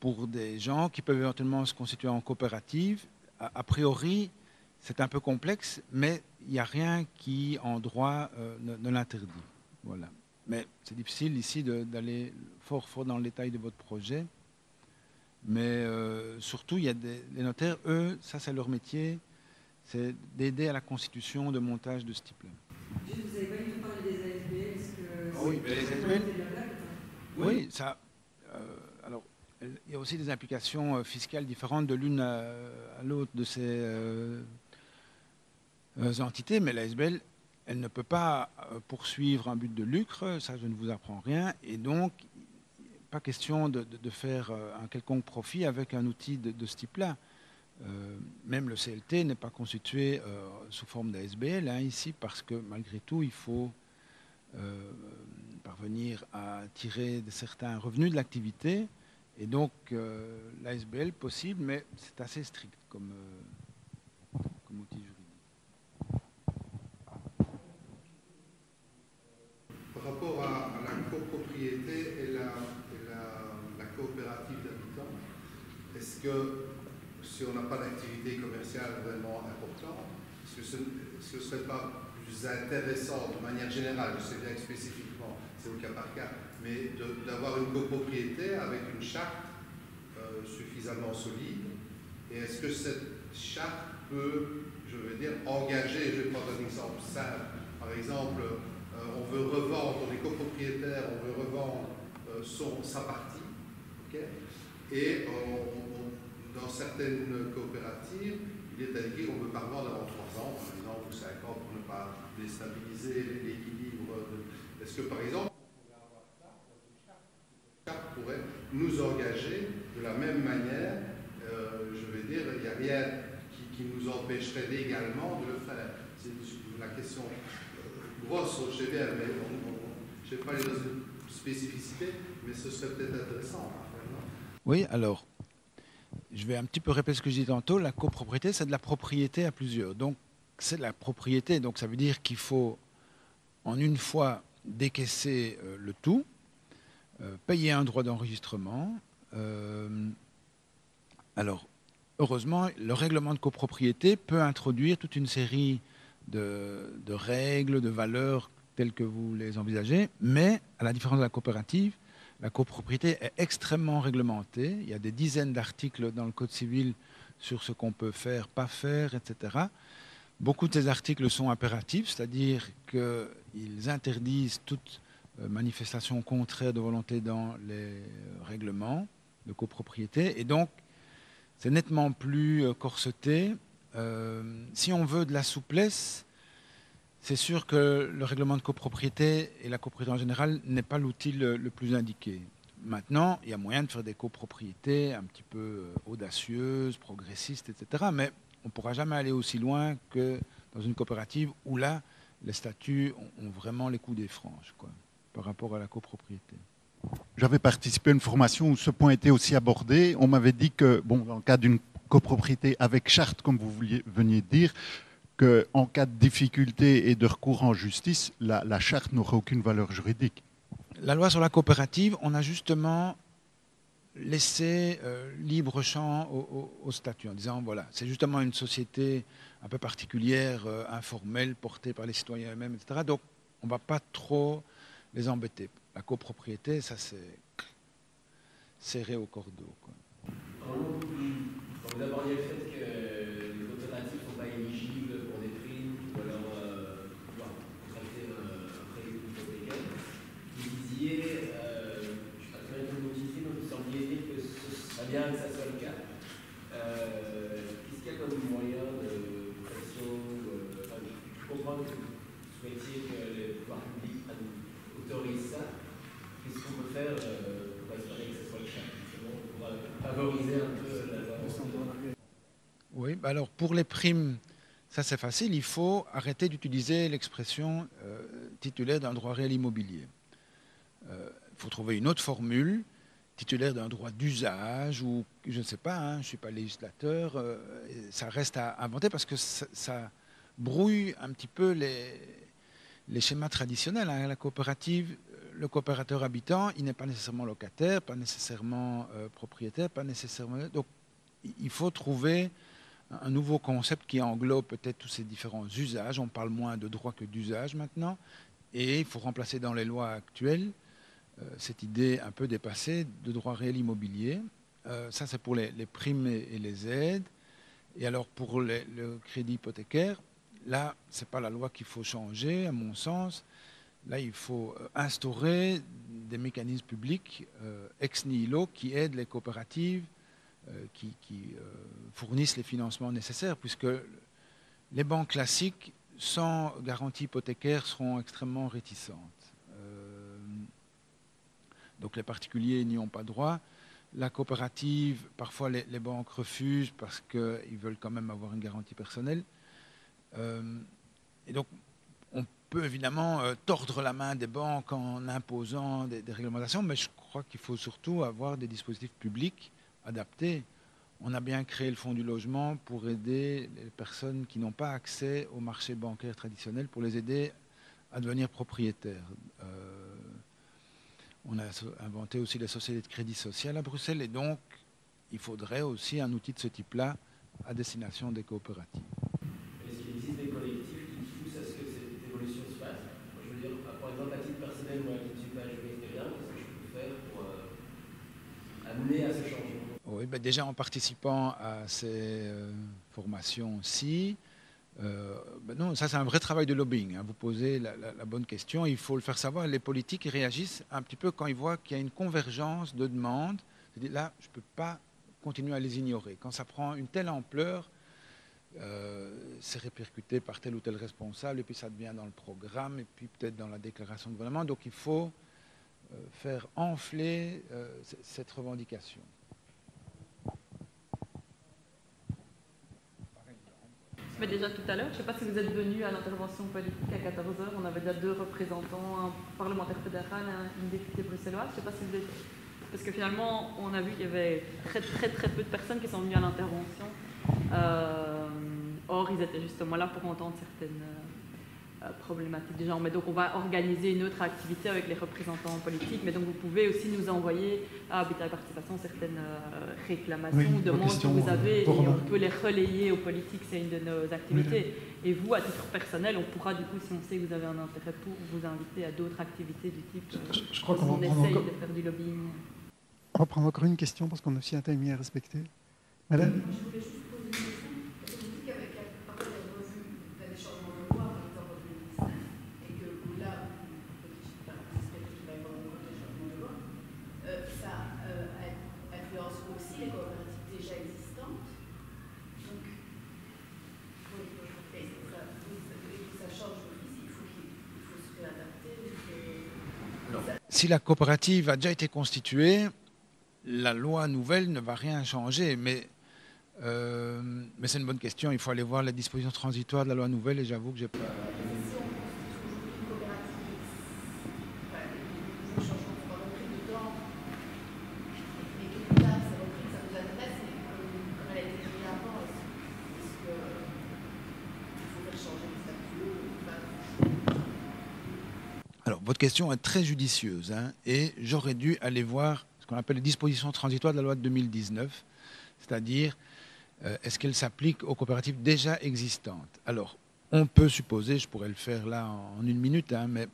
pour des gens qui peuvent éventuellement se constituer en coopérative. A priori, c'est un peu complexe, mais il n'y a rien qui, en droit, ne l'interdit. Voilà. Mais c'est difficile ici d'aller fort dans le détail de votre projet. Mais surtout, il y a les notaires, eux, ça c'est leur métier, c'est d'aider à la constitution de montages de ce type-là. Juste, vous n'avez pas du tout parlé des ASBL, est-ce que Oui, mais les ASBL, c'est de la blague, oui, ça. Alors, il y a aussi des implications fiscales différentes de l'une à l'autre de ces entités, mais la SBL, elle ne peut pas poursuivre un but de lucre, ça je ne vous apprends rien, et donc pas question de faire un quelconque profit avec un outil de ce type-là. Même le CLT n'est pas constitué sous forme d'ASBL ici, parce que malgré tout, il faut parvenir à tirer certains revenus de l'activité, et donc l'ASBL possible, mais c'est assez strict comme outil juridique. Par rapport à la copropriété et la coopérative d'habitants, est-ce que si on n'a pas d'activité commerciale vraiment importante, est-ce que ce ne serait pas plus intéressant de manière générale, je sais bien que spécifiquement c'est au cas par cas, mais d'avoir une copropriété avec une charte suffisamment solide? Et est-ce que cette charte peut, je veux dire, engager, je vais prendre un exemple simple, par exemple, on veut revendre, on est copropriétaire, on veut revendre sa partie, okay, et dans certaines coopératives, il est indiqué qu'on ne peut pas revendre avant 3 ans, par exemple, ou 5 ans, pour ne pas déstabiliser l'équilibre. Est-ce que, par exemple, on pourrait avoir ça, une charte pourrait nous engager de la même manière, je veux dire, il n'y a rien qui nous empêcherait légalement de le faire. C'est la question grosse, je sais bien, mais je ne sais pas les spécificités, mais ce serait peut-être intéressant. Oui, alors, je vais un petit peu répéter ce que je disais tantôt. La copropriété, c'est de la propriété à plusieurs. Donc, c'est de la propriété. Donc, ça veut dire qu'il faut, en une fois, décaisser le tout, payer un droit d'enregistrement. Alors, heureusement, le règlement de copropriété peut introduire toute une série de règles, de valeurs telles que vous les envisagez, mais, à la différence de la coopérative, la copropriété est extrêmement réglementée. Il y a des dizaines d'articles dans le Code civil sur ce qu'on peut faire, pas faire, etc. Beaucoup de ces articles sont impératifs, c'est-à-dire qu'ils interdisent toute manifestation contraire de volonté dans les règlements de copropriété. Et donc, c'est nettement plus corseté. Si on veut de la souplesse, c'est sûr que le règlement de copropriété et la copropriété en général n'est pas l'outil le plus indiqué. Maintenant, il y a moyen de faire des copropriétés un petit peu audacieuses, progressistes, etc. Mais on ne pourra jamais aller aussi loin que dans une coopérative où là, les statuts ont vraiment les coups des franges, quoi, par rapport à la copropriété. J'avais participé à une formation où ce point était aussi abordé. On m'avait dit que, bon, dans le cas d'une copropriété avec charte, comme vous veniez de dire, qu'en cas de difficulté et de recours en justice, la charte n'aurait aucune valeur juridique. La loi sur la coopérative, on a justement laissé libre champ au statut en disant, voilà, c'est justement une société un peu particulière, informelle, portée par les citoyens eux-mêmes, etc. Donc, on ne va pas trop les embêter. La copropriété, ça c'est serré au cordeau, quoi. Vous abordiez le fait que les coopératives ne sont pas éligibles pour des primes ou alors contracter un prêt hypothécaire. Vous disiez, je ne sais pas très bien comment vous disiez, mais vous sembliez dire que ce serait bien que ça soit le cas. Qu'est-ce qu'il y a comme moyen de pression je comprends que vous souhaitiez que les pouvoirs publics autorisent ça. Qu'est-ce qu'on peut faire pour espérer que ce soit le cas, pour favoriser un peu la loi? Oui, bah alors pour les primes, ça c'est facile, il faut arrêter d'utiliser l'expression titulaire d'un droit réel immobilier. Il faut trouver une autre formule, titulaire d'un droit d'usage, ou je ne sais pas, hein, je ne suis pas législateur, ça reste à inventer parce que ça brouille un petit peu les schémas traditionnels. Hein. La coopérative, le coopérateur habitant, il n'est pas nécessairement locataire, pas nécessairement propriétaire, pas nécessairement... Donc il faut trouver un nouveau concept qui englobe peut-être tous ces différents usages. On parle moins de droit que d'usage maintenant. Et il faut remplacer dans les lois actuelles cette idée un peu dépassée de droit réel immobilier. Ça, c'est pour les primes et les aides. Et alors, pour le crédit hypothécaire, là, ce n'est pas la loi qu'il faut changer, à mon sens. Là, il faut instaurer des mécanismes publics ex nihilo qui aident les coopératives qui fournissent les financements nécessaires, puisque les banques classiques, sans garantie hypothécaire, seront extrêmement réticentes. Donc les particuliers n'y ont pas droit. La coopérative, parfois les banques refusent parce qu'ils veulent quand même avoir une garantie personnelle. Et donc, on peut évidemment tordre la main des banques en imposant des réglementations, mais je crois qu'il faut surtout avoir des dispositifs publics adaptés. On a bien créé le fonds du logement pour aider les personnes qui n'ont pas accès au marché bancaire traditionnel, pour les aider à devenir propriétaires. On a inventé aussi la société de crédit social à Bruxelles, et donc il faudrait aussi un outil de ce type-là à destination des coopératives. Est-ce qu'il existe des collectifs qui poussent à ce que cette évolution se fasse? Moi, je veux dire, par exemple, à titre personnel, moi qui ne suis pas juriste et rien, qu'est-ce que je peux faire pour amener à ce changement? Oui, ben déjà en participant à ces formations-ci, non, ça c'est un vrai travail de lobbying. Hein. Vous posez la bonne question, il faut le faire savoir. Les politiques réagissent un petit peu quand ils voient qu'il y a une convergence de demandes. C'est-à-dire, là, je ne peux pas continuer à les ignorer. Quand ça prend une telle ampleur, c'est répercuté par tel ou tel responsable, et puis ça devient dans le programme, et puis peut-être dans la déclaration de gouvernement. Donc il faut faire enfler cette revendication. Mais déjà tout à l'heure, je ne sais pas si vous êtes venu à l'intervention politique à 14h, on avait déjà 2 représentants, un parlementaire fédéral et une députée bruxelloise. Je ne sais pas si vous êtes... Parce que finalement, on a vu qu'il y avait très peu de personnes qui sont venues à l'intervention. Or, ils étaient justement là pour entendre problématique des gens. Mais donc on va organiser une autre activité avec les représentants politiques, mais donc vous pouvez aussi nous envoyer à Habitat et Participation certaines réclamations Oui, ou demandes que questions, vous avez, et on remarques. peut les relayer aux politiques, c'est une de nos activités. Et vous, à titre personnel, on pourra du coup, si on sait que vous avez un intérêt pour, vous inviter à d'autres activités du type, Je crois qu'on va on prendre essaye encore- de faire du lobbying. On va prendre encore une question parce qu'on a aussi un timing à respecter. Madame? Je voulais juste poser une question. Parce que vous dites qu'avec après la revue, il y a des changements de loi, par exemple en 2019, et que là, j'espère qu'il va y avoir encore des changements de loi, ça influence aussi les coopératives déjà existantes. Donc, oui, et ça change d'office, il faut se réadapter. Si la coopérative a déjà été constituée, la loi nouvelle ne va rien changer. Mais c'est une bonne question. Il faut aller voir les dispositions transitoires de la loi nouvelle et j'avoue que j'ai pas. Si on constitue aujourd'hui une coopérative, les changements sont pas repris dedans, et que plus tard c'est repris, ça nous intéresse, mais comme elle a été créée avant, est-ce qu'il faut faire changer les statuts ou pas? Alors, votre question est très judicieuse, hein, et j'aurais dû aller voir ce qu'on appelle les dispositions transitoires de la loi de 2019, c'est-à-dire est-ce qu'elles s'appliquent aux coopératives déjà existantes. Alors, on peut supposer, je pourrais le faire là en une minute, hein, mais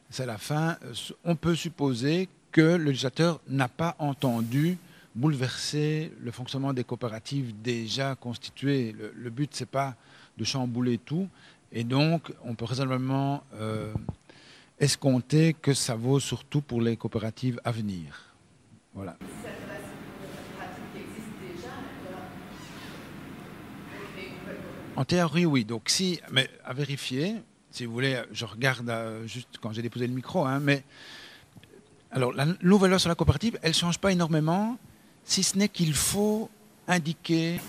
c'est la fin, on peut supposer que le législateur n'a pas entendu bouleverser le fonctionnement des coopératives déjà constituées. Le but, ce n'est pas de chambouler tout, et donc on peut raisonnablement escompter que ça vaut surtout pour les coopératives à venir. Voilà. Ça intéresse une pratique qui existe déjà, voilà. En théorie, oui. Donc, si, mais à vérifier, si vous voulez, je regarde juste quand j'ai déposé le micro, hein, mais alors la nouvelle loi sur la coopérative, elle ne change pas énormément, si ce n'est qu'il faut indiquer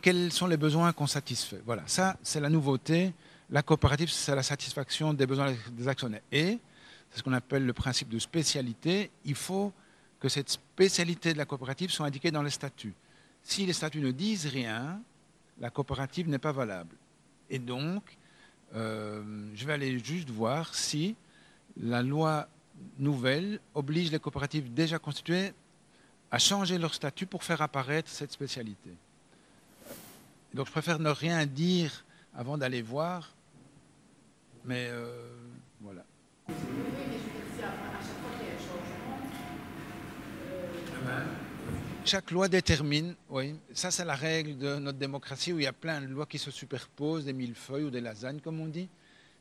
quels sont les besoins qu'on satisfait. Voilà, ça, c'est la nouveauté. La coopérative, c'est la satisfaction des besoins des actionnaires. Et c'est ce qu'on appelle le principe de spécialité. Il faut que cette spécialité de la coopérative soit indiquée dans les statuts. Si les statuts ne disent rien, la coopérative n'est pas valable. Et donc, je vais aller juste voir si la loi nouvelle oblige les coopératives déjà constituées à changer leur statut pour faire apparaître cette spécialité. Donc, je préfère ne rien dire avant d'aller voir, mais voilà. Oui, mais je veux dire, si à chaque fois qu'il y a un changement, Chaque loi détermine, oui, ça c'est la règle de notre démocratie où il y a plein de lois qui se superposent, des millefeuilles ou des lasagnes comme on dit.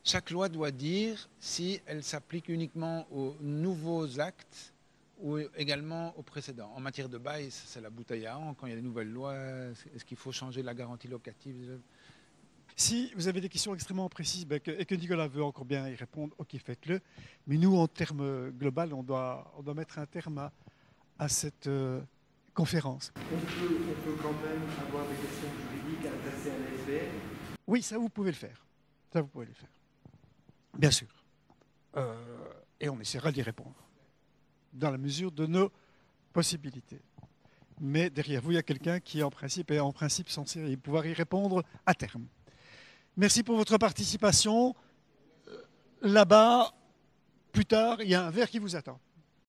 Chaque loi doit dire si elle s'applique uniquement aux nouveaux actes ou également aux précédents. En matière de bail, c'est la bouteille à encre. Quand il y a des nouvelles lois, est-ce qu'il faut changer la garantie locative? Si vous avez des questions extrêmement précises et que Nicolas veut encore bien y répondre, ok, faites-le. Mais nous, en termes global, on doit mettre un terme à cette conférence. On peut quand même avoir des questions juridiques adressées à l'ASBL. Oui, ça vous pouvez le faire. Ça vous pouvez le faire. Bien sûr. Et on essaiera d'y répondre dans la mesure de nos possibilités. Mais derrière vous, il y a quelqu'un qui en principe est censé pouvoir y répondre à terme. Merci pour votre participation. Là-bas, plus tard, il y a un verre qui vous attend.